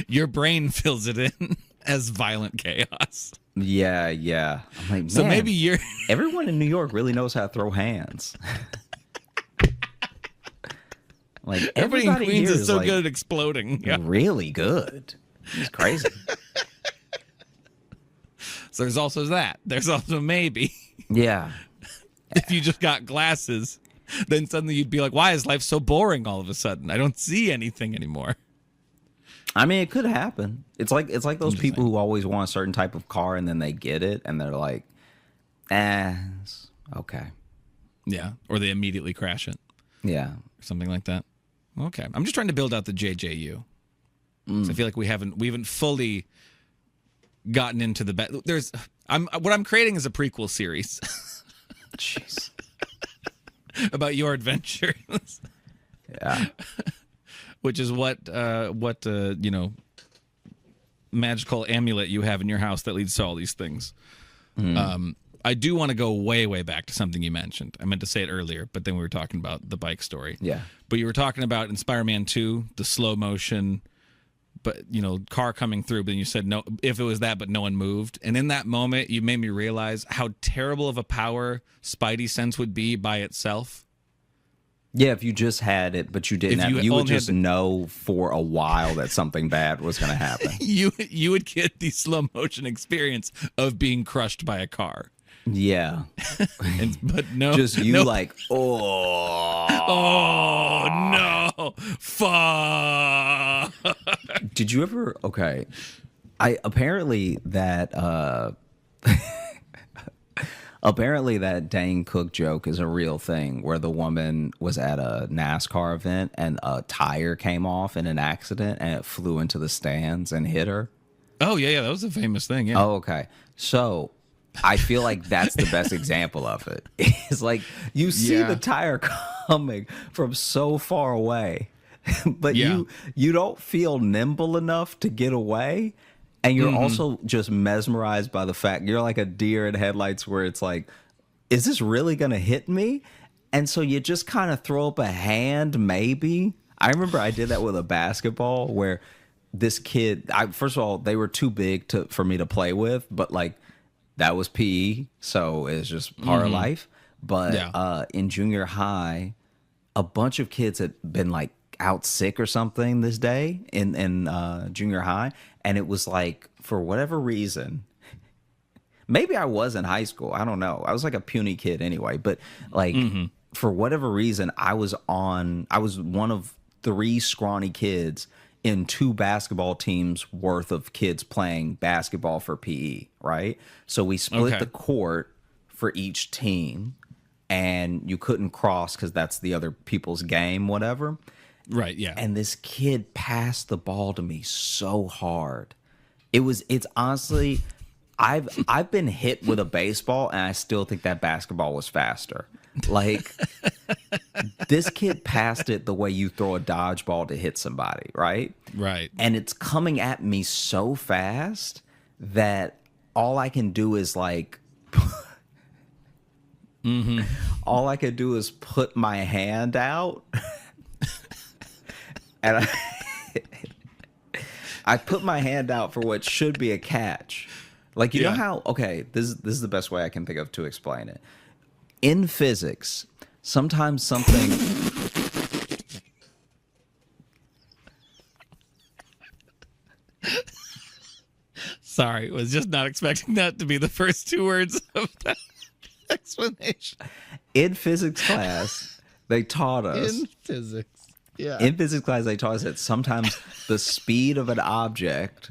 your brain fills it in as violent chaos. Yeah, yeah. I'm like, so man, maybe you're everyone in New York really knows how to throw hands. Like everybody in Queens here is so like, good at exploding. Yeah. Really good. It's crazy. So there's also that. There's also maybe. Yeah. If you just got glasses, then suddenly you'd be like, why is life so boring all of a sudden? I don't see anything anymore. I mean, it could happen. It's like those people who always want a certain type of car and then they get it and they're like, it's okay. Yeah. Or they immediately crash it. Yeah. Or something like that. Okay. I'm just trying to build out the JJU. So I feel like we haven't fully gotten into the what I'm creating is a prequel series. Jeez. About your adventures. Yeah. Which is what magical amulet you have in your house that leads to all these things. I do want to go way, way back to something you mentioned. I meant to say it earlier, but then we were talking about the bike story. Yeah. But you were talking about in Spider-Man 2, the slow motion, but car coming through. But then you said no, if it was that, but no one moved. And in that moment, you made me realize how terrible of a power Spidey sense would be by itself. Yeah, if you just had it, but you didn't have it, you would just know for a while that something bad was going to happen. You would get the slow motion experience of being crushed by a car. Yeah. But no. Just you no. like, oh. Oh, no. Fuck. Did you ever, okay. Apparently that Dane Cook joke is a real thing where the woman was at a NASCAR event and a tire came off in an accident and it flew into the stands and hit her. Oh, yeah, that was a famous thing, yeah. Oh, okay. So I feel like that's the best example of it. It's like you see the tire coming from so far away, but you don't feel nimble enough to get away. And you're also just mesmerized by the fact you're like a deer in headlights where it's like, is this really going to hit me? And so you just kind of throw up a hand, maybe. I remember I did that with a basketball where this kid, first of all, they were too big for me to play with, but like that was PE. So it's just part of life. But in junior high, a bunch of kids had been like out sick or something this day in junior high. And it was like, for whatever reason, maybe I was in high school. I don't know. I was like a puny kid anyway. But like, for whatever reason, I was one of 3 scrawny kids in 2 basketball teams worth of kids playing basketball for PE, right? So we split the court for each team, and you couldn't cross because that's the other people's game, whatever. Right, yeah. And this kid passed the ball to me so hard. It's honestly, I've been hit with a baseball and I still think that basketball was faster. Like, this kid passed it the way you throw a dodgeball to hit somebody, right? Right. And it's coming at me so fast that all I can do is like, all I could do is put my hand out. And I put my hand out for what should be a catch. Like, you know how, okay, this is the best way I can think of to explain it. In physics, sometimes something... Sorry, was just not expecting that to be the first 2 words of that explanation. In physics class, they taught us... In physics. Yeah. In physics class, they taught us that sometimes the speed of an object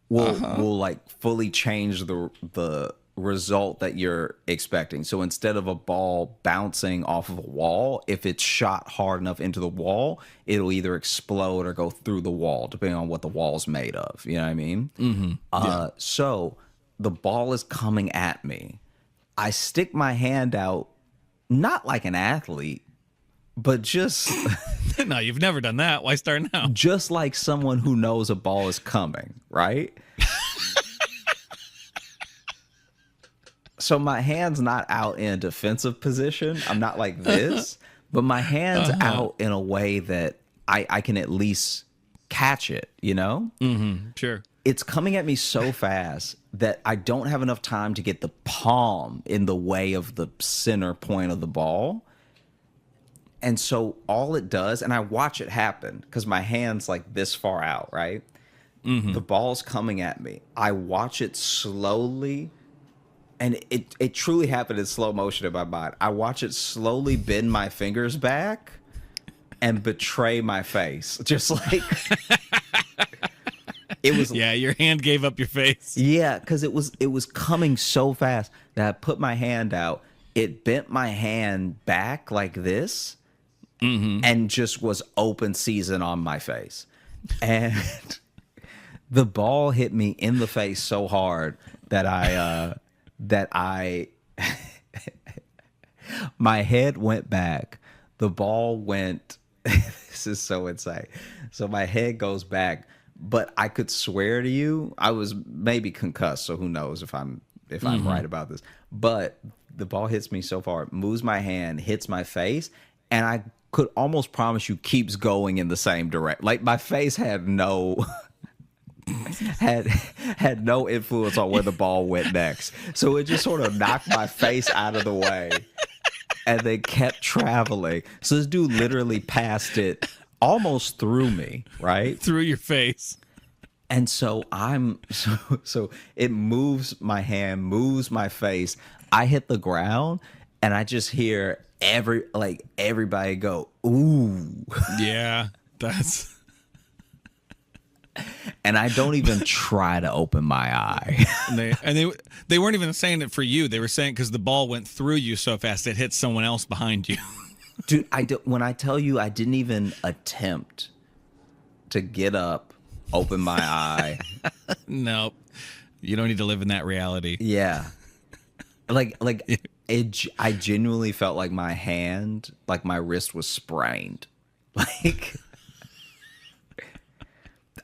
will like fully change the result that you're expecting. So instead of a ball bouncing off of a wall, if it's shot hard enough into the wall, it'll either explode or go through the wall, depending on what the wall's made of. You know what I mean? So the ball is coming at me. I stick my hand out, not like an athlete, but just... No, you've never done that. Why start now? Just like someone who knows a ball is coming, right? So my hand's not out in a defensive position. I'm not like this, but my hand's out in a way that I can at least catch it, you know? Mm-hmm. Sure. It's coming at me so fast that I don't have enough time to get the palm in the way of the center point of the ball. And so all it does, and I watch it happen because my hand's like this far out, right? Mm-hmm. The ball's coming at me. I watch it slowly, and it truly happened in slow motion in my mind. I watch it slowly bend my fingers back and betray my face. Just like... It was, yeah, your hand gave up your face. Yeah, because it was coming so fast that I put my hand out. It bent my hand back like this, and just was open season on my face. And the ball hit me in the face so hard that I my head went back. The ball went. This is so insane. So my head goes back. But I could swear to you, I was maybe concussed, so who knows if I'm right about this. But the ball hits me so far, it moves my hand, hits my face, and I could almost promise you keeps going in the same direction. Like my face had no had no influence on where the ball went next. So it just sort of knocked my face out of the way and they kept traveling. So this dude literally passed it almost through me, right? Through your face. And so so it moves my hand, moves my face. I hit the ground and I just hear everybody go, ooh. Yeah, that's... And I don't even try to open my eye. And they weren't even saying it for you. They were saying because the ball went through you so fast it hit someone else behind you. Dude, when I tell you I didn't even attempt to get up, open my eye. Nope. You don't need to live in that reality. Yeah. I genuinely felt like my hand, like my wrist was sprained. Like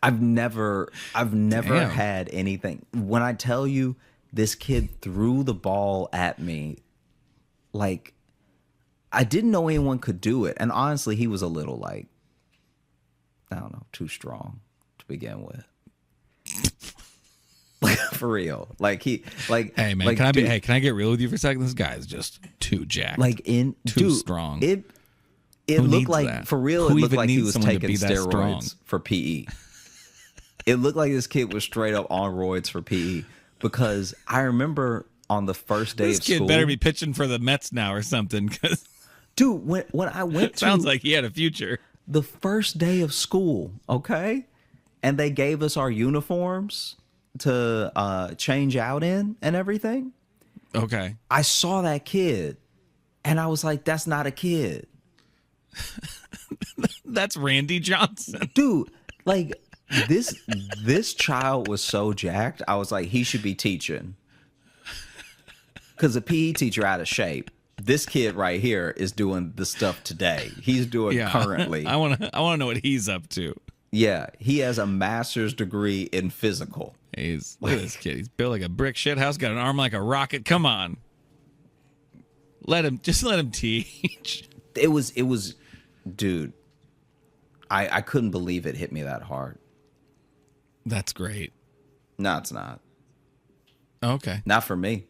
I've never Damn. had anything. When I tell you this kid threw the ball at me, like I didn't know anyone could do it. And honestly, he was a little like, I don't know, too strong to begin with. Like for real. Like hey man, can I get real with you for a second? This guy is just too jacked. Like too strong. It looked like that? For real, Who it looked even like he needs was someone to taking be that strong? steroids for PE. It looked like this kid was straight up on roids for PE because I remember on the first day This of kid school. better be pitching for the Mets now or something. Cause Dude, when I went to sounds like he had a future. the first day of school, okay? And they gave us our uniforms to change out in and everything. Okay. I saw that kid and I was like, that's not a kid. That's Randy Johnson. Dude, like this child was so jacked. I was like, he should be teaching. Because the PE teacher out of shape. This kid right here is doing the stuff today. He's doing currently. I want to know what he's up to. Yeah, he has a master's degree in physical. Look at this kid. He's built like a brick shit house, got an arm like a rocket. Come on. Let him teach. It was dude. I couldn't believe it hit me that hard. That's great. No, it's not. Okay. Not for me.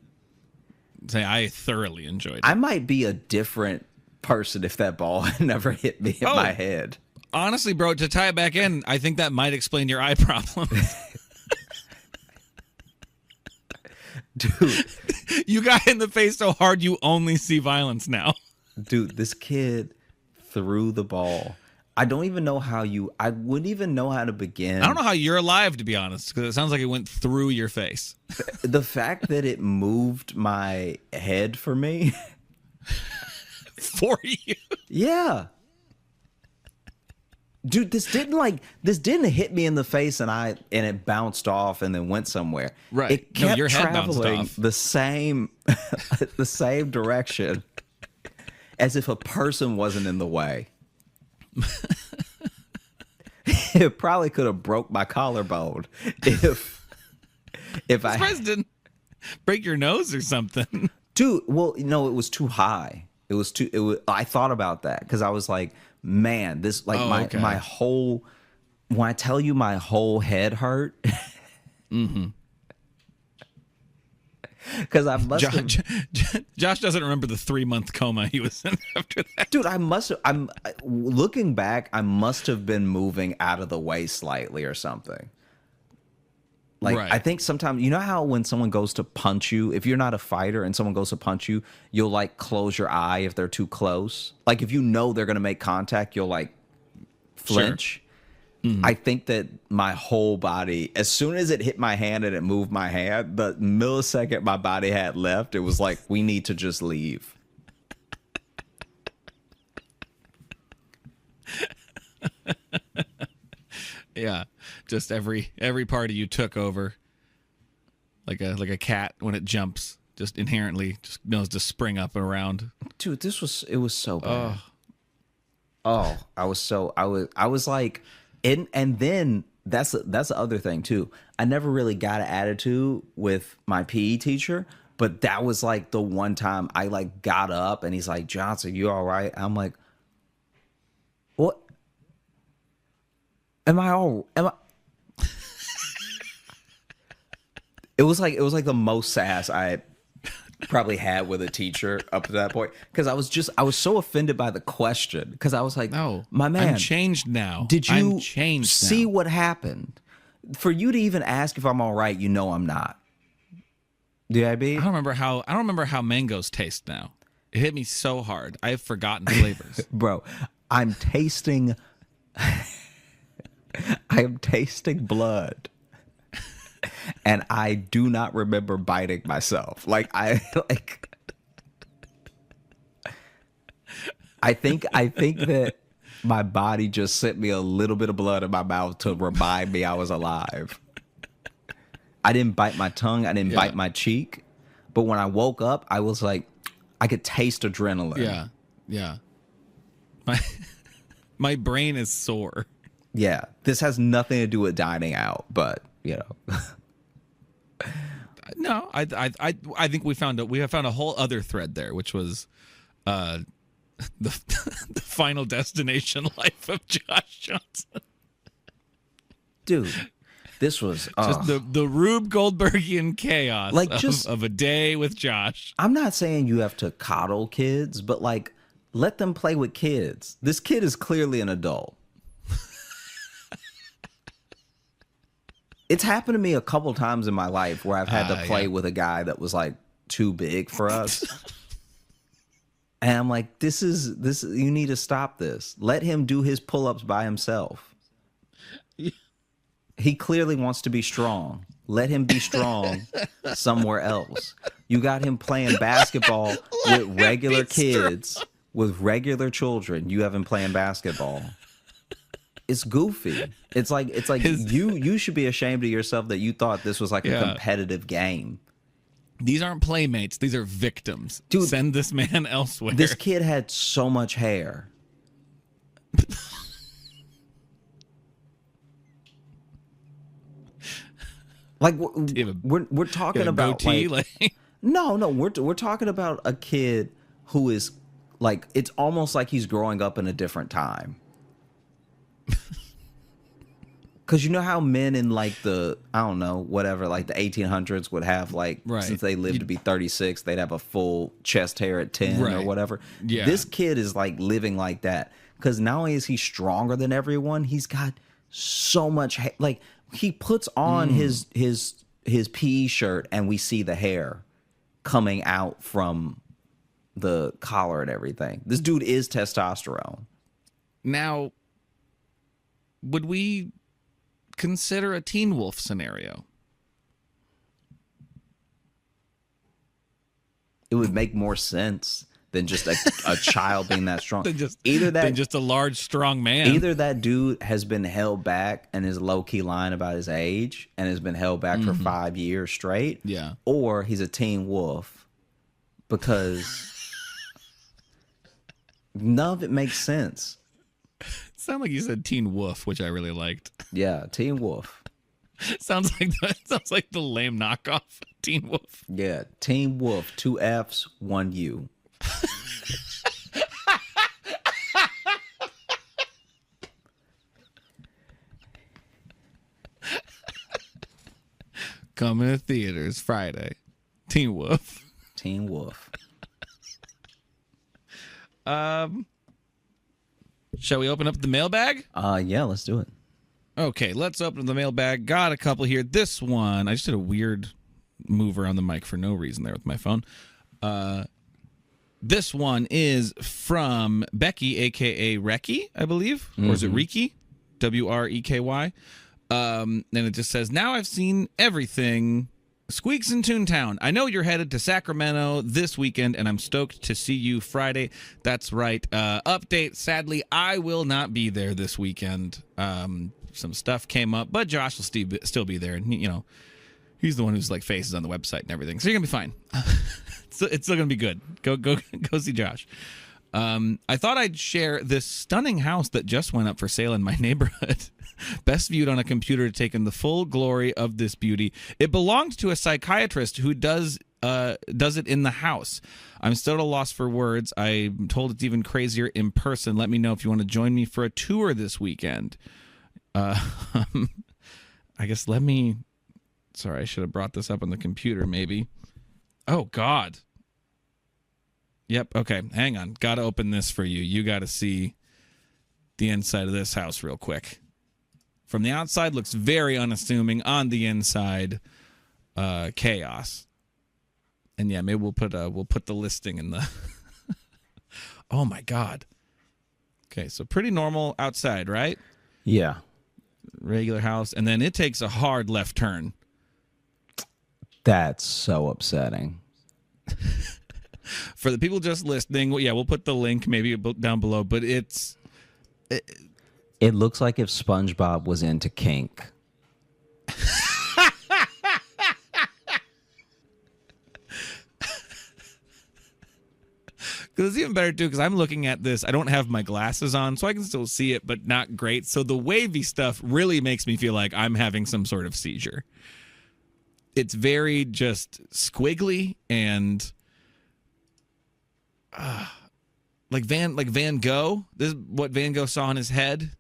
Say I thoroughly enjoyed it. I might be a different person if that ball had never hit me in my head. Honestly, bro, to tie it back in, I think that might explain your eye problem. Dude. You got hit in the face so hard you only see violence now. Dude, this kid threw the ball. I don't even know I wouldn't even know how to begin. I don't know how you're alive, to be honest, because it sounds like it went through your face. The fact that it moved my head for me. For you? Yeah. Dude, this didn't hit me in the face and it bounced off and then went somewhere. Right. It kept your head bounced traveling off. the same direction as if a person wasn't in the way. It probably could have broke my collarbone if I President break your nose or something. Dude, well, no, it was too high. I thought about that because I was like, man, this like my whole. When I tell you my whole head hurt. Mm-hmm. Because I must have. Josh doesn't remember the 3-month coma he was in after that. Dude, I'm looking back, I must have been moving out of the way slightly or something. Like, right. I think sometimes, you know how when someone goes to punch you, if you're not a fighter and someone goes to punch you, you'll like close your eye if they're too close. Like, if you know they're going to make contact, you'll like flinch. Sure. Mm-hmm. I think that my whole body, as soon as it hit my hand and it moved my hand, the millisecond my body had left, it was like, we need to just leave. Yeah, just every part of you took over, like a cat when it jumps, just inherently just knows to spring up and around. Dude, it was so bad. I was like. And then that's the other thing too. I never really got an attitude with my PE teacher, but that was like the one time I like got up and he's like, "Johnson, you all right?" I'm like, "What? Am I?" It was like the most sass I had probably had with a teacher up to that point, because I was so offended by the question, because I was like, no, my man, I'm changed now. Did you see what happened? For you to even ask if I'm all right, you know I'm not. DIB? I don't remember how mangoes taste now. It hit me so hard. I have forgotten flavors. Bro, I am tasting blood. And I do not remember biting myself. I think that my body just sent me a little bit of blood in my mouth to remind me I was alive. I didn't bite my tongue. I didn't bite my cheek. But when I woke up, I was like, I could taste adrenaline. Yeah. My brain is sore. Yeah. This has nothing to do with dining out, but you know. No, I think we found a whole other thread there, which was the final destination life of Josh Johnson. Dude, this was just the Rube Goldbergian chaos of a day with Josh. I'm not saying you have to coddle kids, but like let them play with kids. This kid is clearly an adult. It's happened to me a couple times in my life where I've had to play with a guy that was like too big for us. And I'm like, this you need to stop this. Let him do his pull-ups by himself. He clearly wants to be strong. Let him be strong somewhere else. You got him playing basketball with regular kids, with regular children. You have him playing basketball. It's goofy. It's like you should be ashamed of yourself that you thought this was like a competitive game. These aren't playmates. These are victims. Dude, send this man elsewhere. This kid had so much hair. Like we're talking about goatee, no, we're talking about a kid who is like, it's almost like he's growing up in a different time. Because you know how men in like the, I don't know, whatever, like the 1800s would have like, since they lived to be 36, they'd have a full chest hair at 10 or whatever. Yeah. This kid is like living like that. Because not only is he stronger than everyone, he's got so much hair. Like he puts on his PE shirt and we see the hair coming out from the collar and everything. This dude is testosterone. Now, would we consider a Teen Wolf scenario? It would make more sense than just a child being that strong. than just a large, strong man. Either that dude has been held back and is low-key lying about his age and has been held back for 5 years straight. Yeah. Or he's a teen wolf, because none of it makes sense. Sound like you said Teen Wolf, which I really liked. Yeah, Teen Wolf. sounds like the lame knockoff Teen Wolf. Yeah, Teen Wolf, 2 F's, 1 U. Coming to theaters Friday. Teen Wolf. Teen Wolf. Shall we open up the mailbag? Yeah, let's do it. Okay, let's open the mailbag. Got a couple here. This one, I just did a weird move around the mic for no reason there with my phone. This one is from Becky, a.k.a. Recky, I believe. Or is it Reeky? W-R-E-K-Y. And it just says, now I've seen everything. Squeaks in Toontown. I know you're headed to Sacramento this weekend, and I'm stoked to see you Friday. That's right. Update. Sadly, I will not be there this weekend. Some stuff came up, but Josh will still be there. And, he's the one who's like faces on the website and everything. So you're going to be fine. So it's still going to be good. Go see Josh. I thought I'd share this stunning house that just went up for sale in my neighborhood. Best viewed on a computer, taken the full glory of this beauty. It belonged to a psychiatrist who does it in the house. I'm still at a loss for words. I'm told it's even crazier in person. Let me know if you want to join me for a tour this weekend. I guess sorry, I should have brought this up on the computer maybe. Oh, God. Yep, okay, hang on. Got to open this for you. You got to see the inside of this house real quick. From the outside, looks very unassuming. On the inside, chaos. And yeah, maybe we'll put the listing in the. Oh my God. Okay, so pretty normal outside, right? Yeah. Regular house, and then it takes a hard left turn. That's so upsetting. For the people just listening, yeah, we'll put the link maybe down below, but it looks like if SpongeBob was into kink. Because it's even better, too, because I'm looking at this. I don't have my glasses on, so I can still see it, but not great. So the wavy stuff really makes me feel like I'm having some sort of seizure. It's very just squiggly and like Van Gogh. This is what Van Gogh saw in his head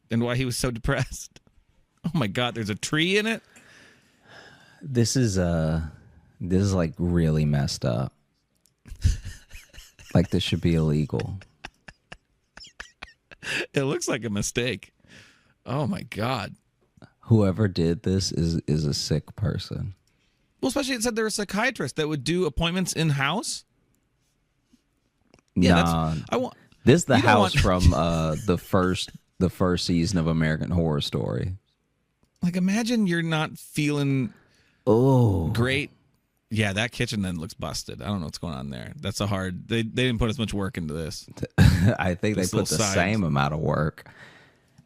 and why he was so depressed. Oh, my God, there's a tree in it? This is like really messed up. Like this should be illegal. It looks like a mistake. Oh my God. Whoever did this is a sick person. Well, especially it said they're a psychiatrist that would do appointments in house. Yeah, this is the house from the first season of American Horror Story. Like, imagine you're not feeling great. Yeah, that kitchen then looks busted. I don't know what's going on there. That's a hard. They didn't put as much work into this. I think they put the same amount of work.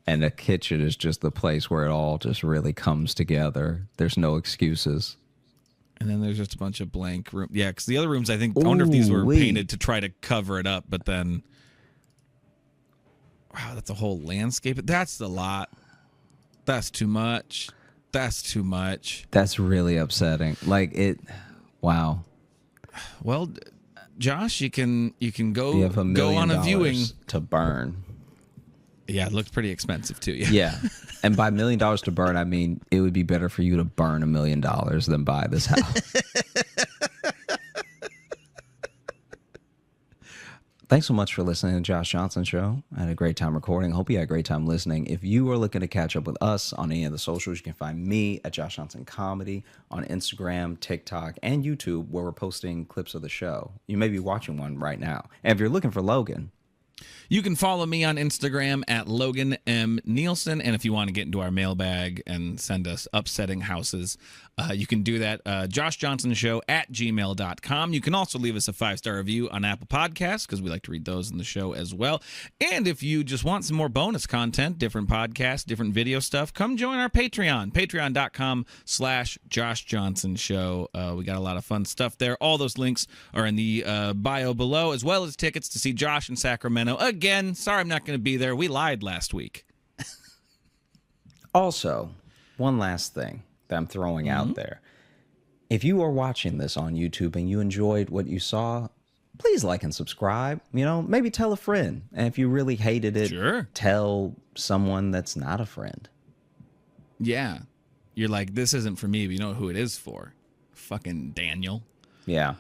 And the kitchen is just the place where it all just really comes together. There's no excuses. And then there's just a bunch of blank rooms. Yeah, because the other rooms, I wonder if these were painted to try to cover it up. But then, wow, that's a whole landscape. That's a lot. That's too much. That's too much. That's really upsetting. Like it. Wow. Well, Josh, you can go you have $1 million on a viewing to burn. Yeah, it looks pretty expensive too. Yeah. And by $1 million to burn, I mean it would be better for you to burn $1 million than buy this house. Thanks so much for listening to Josh Johnson Show. I had a great time recording. Hope you had a great time listening. If you are looking to catch up with us on any of the socials, you can find me at Josh Johnson Comedy on Instagram, TikTok, and YouTube, where we're posting clips of the show. You may be watching one right now. And if you're looking for Logan, you can follow me on Instagram at Logan M. Nielsen. And if you want to get into our mailbag and send us upsetting houses, you can do that. JoshJohnsonShow@gmail.com. You can also leave us a 5-star review on Apple Podcasts because we like to read those in the show as well. And if you just want some more bonus content, different podcasts, different video stuff, come join our Patreon. Patreon.com/Josh Johnson Show. We got a lot of fun stuff there. All those links are in the bio below, as well as tickets to see Josh in Sacramento. Again, sorry I'm not going to be there. We lied last week. Also, one last thing that I'm throwing out there. If you are watching this on YouTube and you enjoyed what you saw, please like and subscribe. You know, maybe tell a friend. And if you really hated it, Sure. tell someone that's not a friend. Yeah. You're like, this isn't for me, but you know who it is for. Fucking Daniel. Yeah.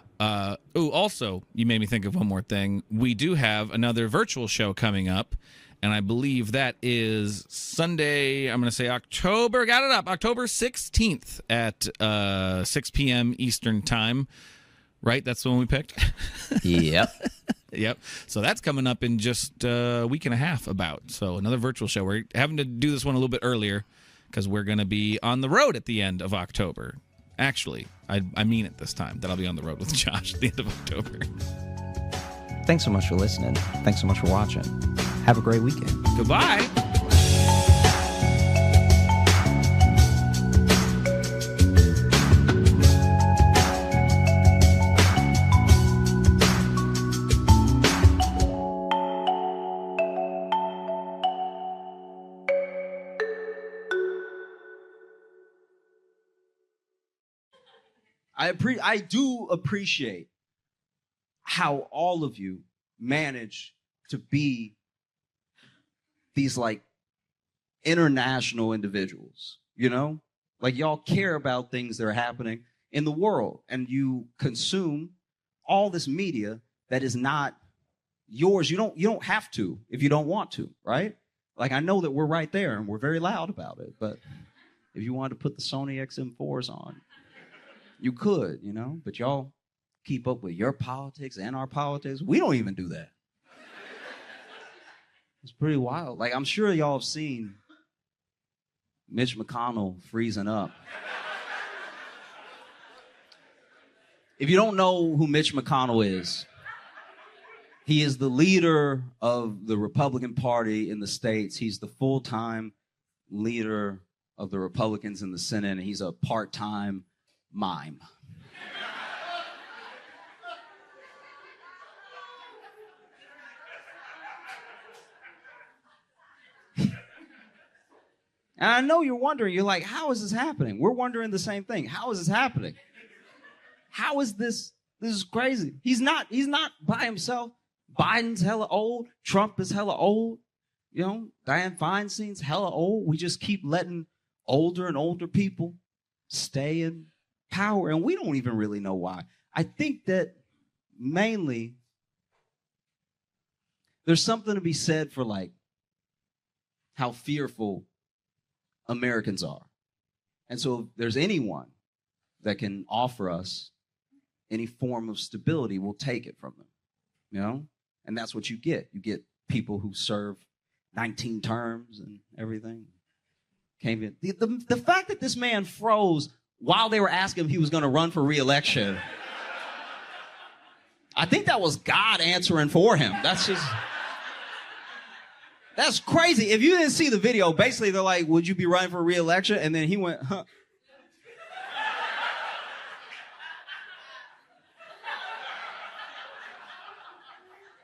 Also, you made me think of one more thing. We do have another virtual show coming up, and I believe that is Sunday, I'm going to say October 16th at 6 p.m. Eastern Time. Right? That's the one we picked? Yep. Yep. So that's coming up in just a week and a half about. So another virtual show. We're having to do this one a little bit earlier because we're going to be on the road at the end of October. Actually, I mean it this time, that I'll be on the road with Josh at the end of October. Thanks so much for listening. Thanks so much for watching. Have a great weekend. Goodbye. I do appreciate how all of you manage to be these like international individuals, you know? Like y'all care about things that are happening in the world and you consume all this media that is not yours. You don't have to if you don't want to, right? Like I know that we're right there and we're very loud about it, but if you wanted to put the Sony XM4s on, you could, you know, but y'all keep up with your politics and our politics. We don't even do that. It's pretty wild. Like, I'm sure y'all have seen Mitch McConnell freezing up. If you don't know who Mitch McConnell is, he is the leader of the Republican Party in the States. He's the full-time leader of the Republicans in the Senate, and he's a part-time mime. And I know you're wondering, you're like, how is this happening? We're wondering the same thing. How is this happening? How is this? This is crazy. He's not by himself. Biden's hella old. Trump is hella old. You know, Dianne Feinstein's hella old. We just keep letting older and older people stay in power, and we don't even really know why. I think that mainly there's something to be said for like how fearful Americans are. And so if there's anyone that can offer us any form of stability, we'll take it from them, you know? And that's what you get. You get people who serve 19 terms and everything. Can't even, the fact that this man froze while they were asking if he was going to run for re-election, I think that was God answering for him. That's crazy. If you didn't see the video, basically they're like, would you be running for re-election? And then he went, huh.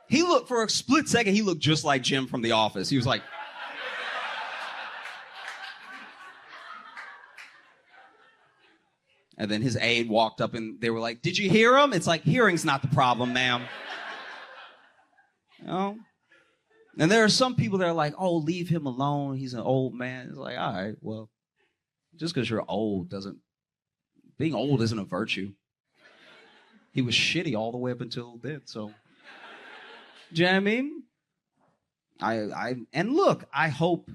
He looked, for a split second, he looked just like Jim from The Office. He was like, and then his aide walked up and they were like, did you hear him? It's like, hearing's not the problem, ma'am. You know? And there are some people that are like, oh, leave him alone. He's an old man. It's like, all right, well, just because you're old being old isn't a virtue. He was shitty all the way up until then, so. Do you know what I mean? And look, I hope.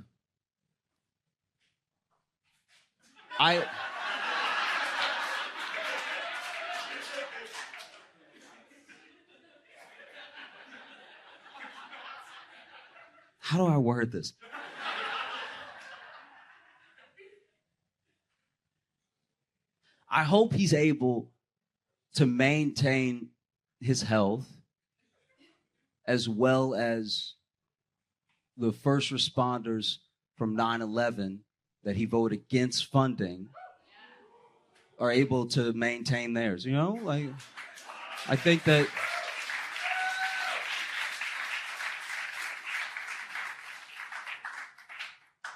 How do I word this? I hope he's able to maintain his health as well as the first responders from 9/11 that he voted against funding are able to maintain theirs. You know, like, I think that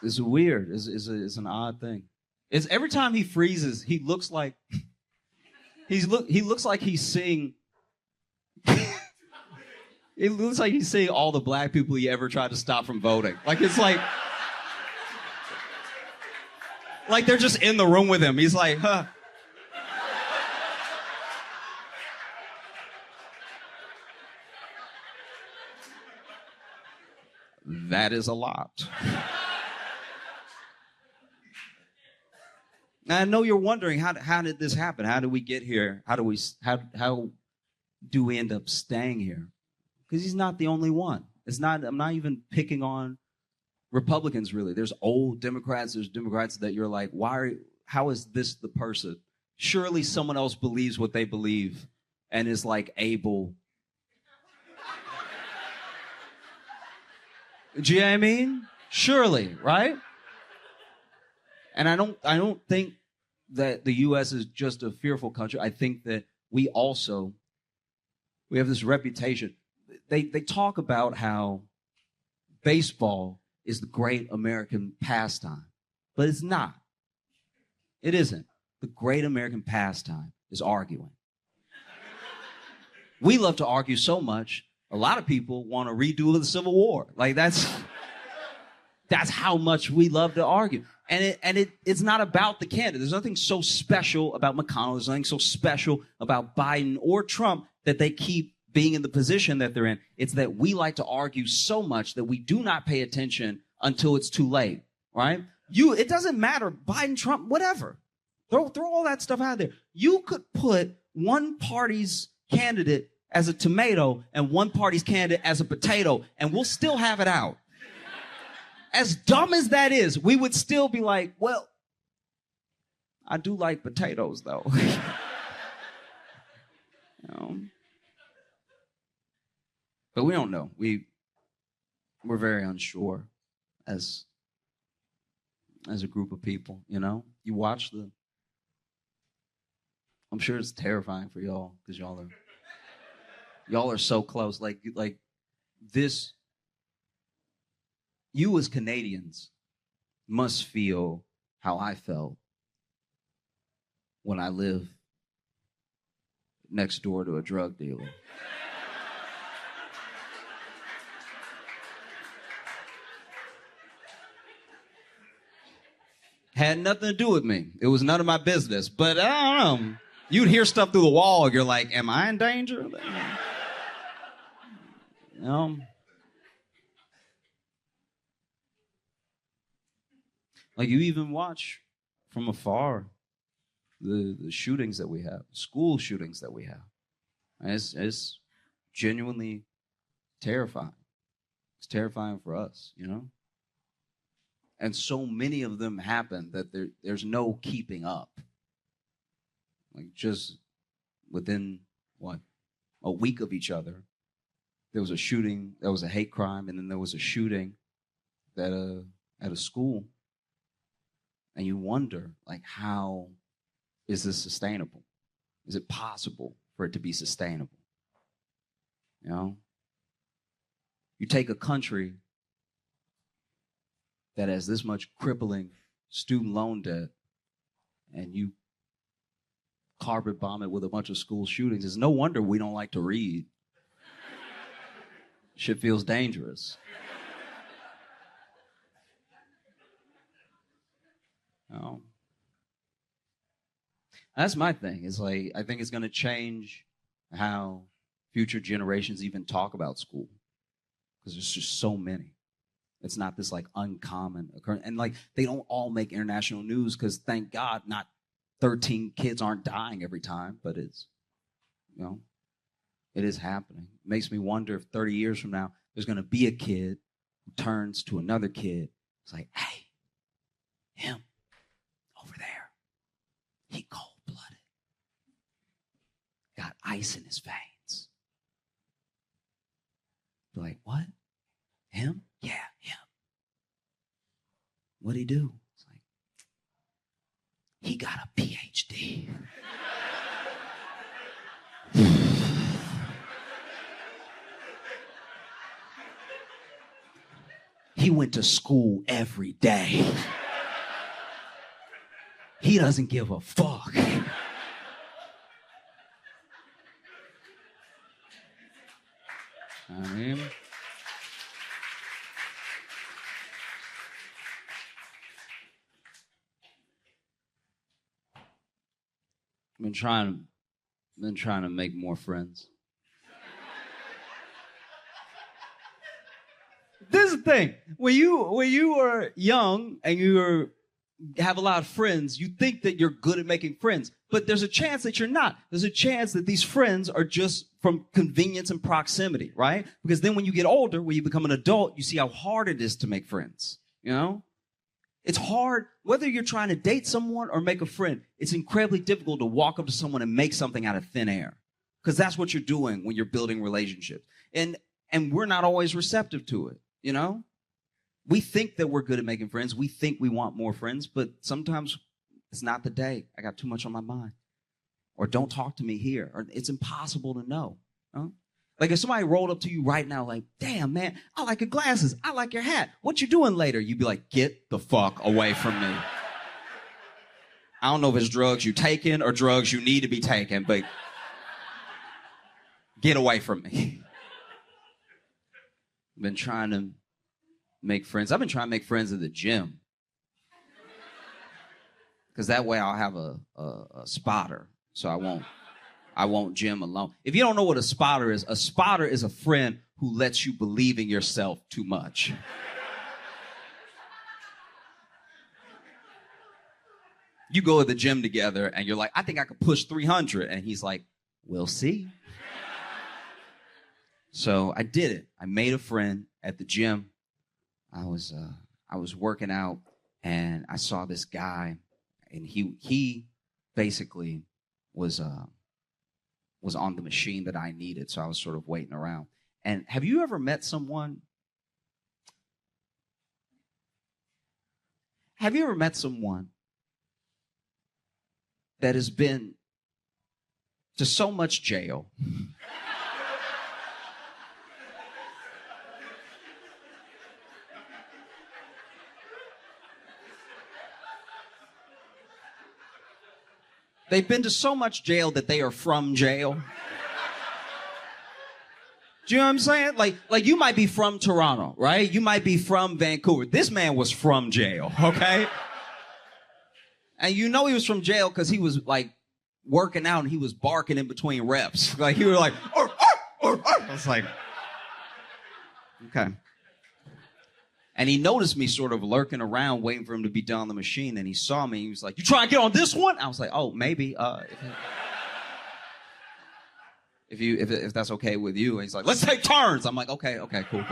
it's weird. It's an odd thing. It's every time he freezes, he looks like He looks like he's seeing. It looks like he's seeing all the black people he ever tried to stop from voting. Like it's like they're just in the room with him. He's like, huh. That is a lot. Now, I know you're wondering how did this happen? How did we get here? How do we end up staying here? Because he's not the only one. I'm not even picking on Republicans really. There's old Democrats, there's Democrats that you're like, how is this the person? Surely someone else believes what they believe and is like able. Do you know what I mean? Surely, right? And I don't think that the US is just a fearful country. I think that we have this reputation. They talk about how baseball is the great American pastime, but it's not. It isn't. The great American pastime is arguing. We love to argue so much, a lot of people want a redo of the Civil War. Like that's how much we love to argue. And it's not about the candidate. There's nothing so special about McConnell. There's nothing so special about Biden or Trump that they keep being in the position that they're in. It's that we like to argue so much that we do not pay attention until it's too late, right? It doesn't matter, Biden, Trump, whatever. Throw all that stuff out there. You could put one party's candidate as a tomato and one party's candidate as a potato, and we'll still have it out. As dumb as that is, we would still be like, well, I do like potatoes, though. You know? But we don't know. We're very unsure as a group of people, you know? You watch I'm sure it's terrifying for y'all, because y'all are so close. Like this, you as Canadians must feel how I felt when I lived next door to a drug dealer. Had nothing to do with me. It was none of my business. But I don't know. You'd hear stuff through the wall. You're like, am I in danger? Like you even watch from afar the shootings that we have, school shootings that we have. And it's genuinely terrifying. It's terrifying for us, you know? And so many of them happen that there's no keeping up. Like just within, a week of each other, there was a shooting, there was a hate crime, and then there was a shooting at a school. And you wonder, like, how is this sustainable? Is it possible for it to be sustainable? You know? You take a country that has this much crippling student loan debt and you carpet bomb it with a bunch of school shootings. It's no wonder we don't like to read. Shit feels dangerous. Oh. That's my thing. It's like, I think it's going to change how future generations even talk about school. Because there's just so many. It's not this like uncommon occurrence. And like, they don't all make international news because thank God not 13 kids aren't dying every time, but it's, you know, it is happening. It makes me wonder if 30 years from now, there's going to be a kid who turns to another kid. It's like, hey, him over there, he cold-blooded. Got ice in his veins. Be like, what? Him? Yeah, him. What'd he do? It's like, he got a PhD. He went to school every day. He doesn't give a fuck. I mean, been trying to make more friends. This is the thing. When you are young and have a lot of friends, you think that you're good at making friends, but there's a chance that you're not. There's a chance that these friends are just from convenience and proximity, right? Because then when you get older, when you become an adult, you see how hard it is to make friends, you know? It's hard, whether you're trying to date someone or make a friend, it's incredibly difficult to walk up to someone and make something out of thin air. Because that's what you're doing when you're building relationships. And we're not always receptive to it, you know? We think that we're good at making friends. We think we want more friends, but sometimes it's not the day. I got too much on my mind. Or don't talk to me here. Or it's impossible to know. Huh? Like if somebody rolled up to you right now like, damn, man, I like your glasses. I like your hat. What you doing later? You'd be like, get the fuck away from me. I don't know if it's drugs you taking or drugs you need to be taking, but get away from me. I've been trying to make friends. I've been trying to make friends at the gym. Because that way I'll have a spotter. So I won't gym alone. If you don't know what a spotter is a friend who lets you believe in yourself too much. You go to the gym together and you're like, I think I could push 300. And he's like, we'll see. So I did it. I made a friend at the gym. I was working out and I saw this guy and he basically was on the machine that I needed. So I was sort of waiting around. And have you ever met someone? Have you ever met someone that has been to so much jail? They've been to so much jail that they are from jail. Do you know what I'm saying? Like you might be from Toronto, right? You might be from Vancouver. This man was from jail, okay? And you know he was from jail because he was like working out and he was barking in between reps. Like he was like, arr, arr, arr, arr. I was like, okay. And he noticed me sort of lurking around, waiting for him to be done on the machine. And he saw me. He was like, you trying to get on this one? I was like, oh, maybe. If that's okay with you. And he's like, let's take turns. I'm like, okay, cool.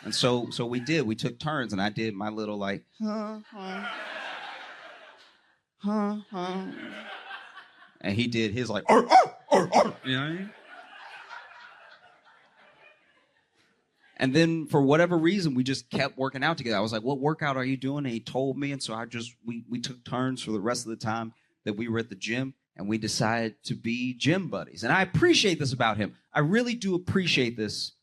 And so we did. We took turns, and I did my little like, and he did his like, arr, arr, arr, arr. You know what I mean? And then for whatever reason, we just kept working out together. I was like, what workout are you doing? And he told me. And so we took turns for the rest of the time that we were at the gym. And we decided to be gym buddies. And I appreciate this about him. I really do appreciate this,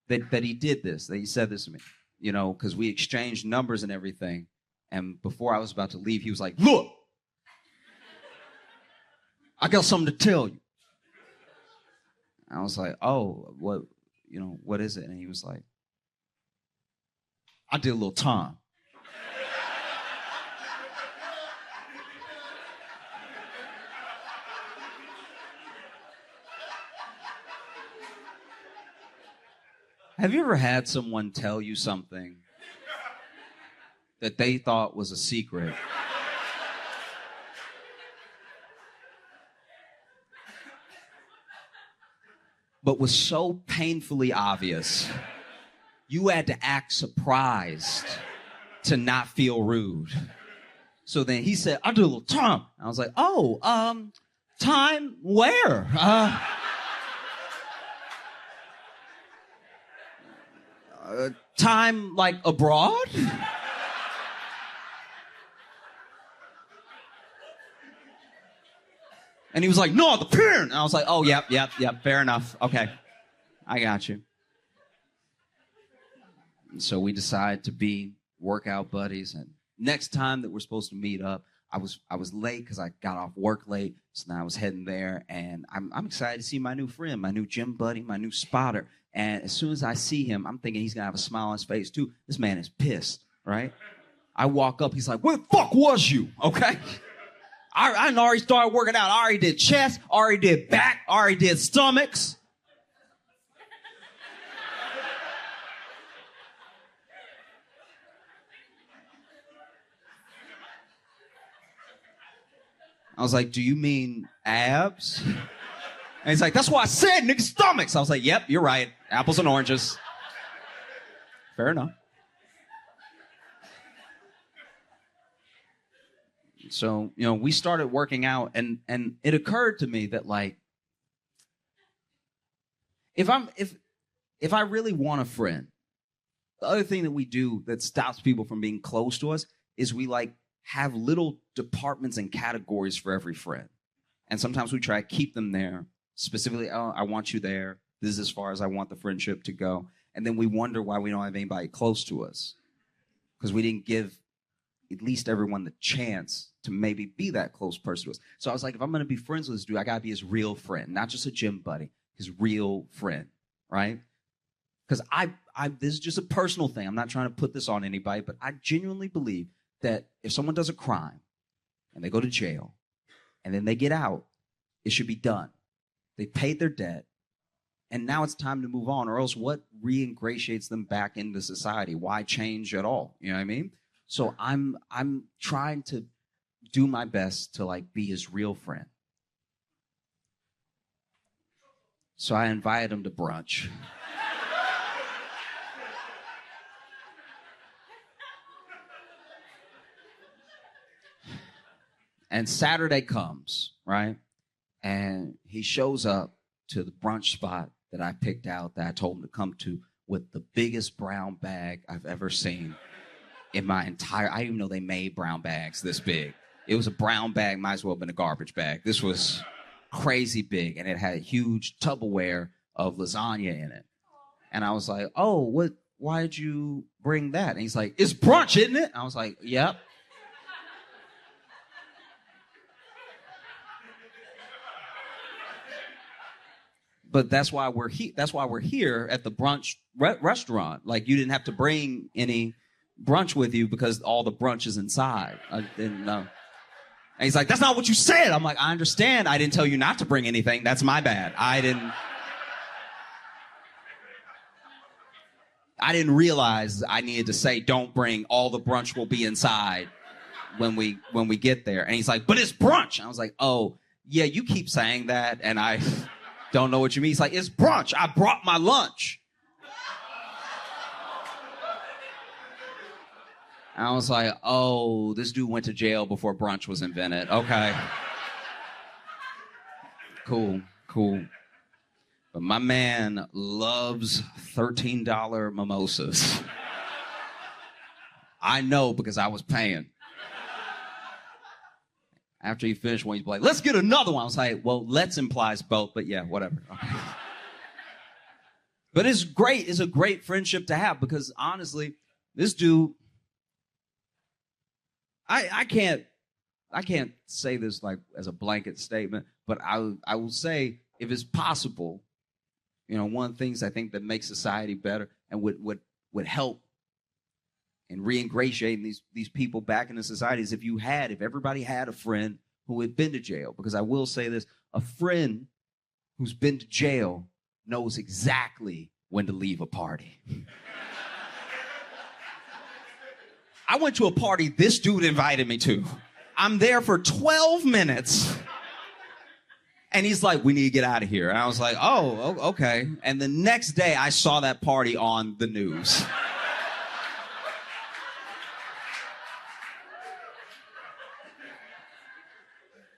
that he did this, that he said this to me. You know, because we exchanged numbers and everything. And before I was about to leave, he was like, look, I got something to tell you. I was like, oh, what? You know, what is it? And he was like, I did a little time. Have you ever had someone tell you something that they thought was a secret? But was so painfully obvious, you had to act surprised to not feel rude. So then he said, I'll do a little time. I was like, oh, time where? Time like abroad? And he was like, no, the pen. And I was like, oh, yep, fair enough. Okay, I got you. And so we decided to be workout buddies. And next time that we're supposed to meet up, I was late because I got off work late, so now I was heading there, and I'm excited to see my new friend, my new gym buddy, my new spotter. And as soon as I see him, I'm thinking he's gonna have a smile on his face too. This man is pissed, right? I walk up, he's like, "Where the fuck was you?" Okay. I already started working out. I already did chest, already did back, already did stomachs. I was like, "Do you mean abs?" And he's like, "That's what I said, nigga, stomachs." I was like, "Yep, you're right. Apples and oranges." Fair enough. So, we started working out, and it occurred to me that, like, if I really want a friend, the other thing that we do that stops people from being close to us is we, like, have little departments and categories for every friend. And sometimes we try to keep them there. Specifically, "Oh, I want you there. This is as far as I want the friendship to go." And then we wonder why we don't have anybody close to us, because we didn't give at least everyone the chance to maybe be that close person to us. So I was like, if I'm going to be friends with this dude, I got to be his real friend, not just a gym buddy, his real friend, right? Because this is just a personal thing. I'm not trying to put this on anybody, but I genuinely believe that if someone does a crime and they go to jail and then they get out, it should be done. They paid their debt, and now it's time to move on, or else what reingratiates them back into society? Why change at all? You know what I mean? So I'm trying to do my best to, like, be his real friend. So I invited him to brunch. And Saturday comes, right? And he shows up to the brunch spot that I picked out, that I told him to come to, with the biggest brown bag I've ever seen in my entire... I didn't even know they made brown bags this big. It was a brown bag, might as well have been a garbage bag. This was crazy big, and it had a huge Tupperware of lasagna in it. And I was like, "Oh, why did you bring that?" And he's like, "It's brunch, isn't it?" I was like, "Yep." But that's why we're here at the brunch restaurant. Like, you didn't have to bring any brunch with you because all the brunch is inside. I didn't know. And he's like, "That's not what you said." I'm like, "I understand. I didn't tell you not to bring anything. That's my bad. I didn't realize I needed to say, don't bring, all the brunch will be inside when we get there." And he's like, "But it's brunch." And I was like, "Oh, yeah, you keep saying that, and I don't know what you mean." He's like, "It's brunch. I brought my lunch." And I was like, "Oh, this dude went to jail before brunch was invented. Okay. Cool. But my man loves $13 mimosas. I know, because I was paying. After he finished one, he's like, "Let's get another one." I was like, "Well, let's" implies both, but yeah, whatever. Okay. But it's great. It's a great friendship to have, because honestly, this dude, I can't say this like as a blanket statement, but I will say, if it's possible, one of the things I think that makes society better and would help in reingratiating these people back into society is if everybody had a friend who had been to jail. Because I will say this, a friend who's been to jail knows exactly when to leave a party. I went to a party this dude invited me to. I'm there for 12 minutes. And he's like, "We need to get out of here." And I was like, "Oh, okay." And the next day, I saw that party on the news.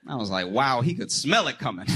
I was like, wow, he could smell it coming.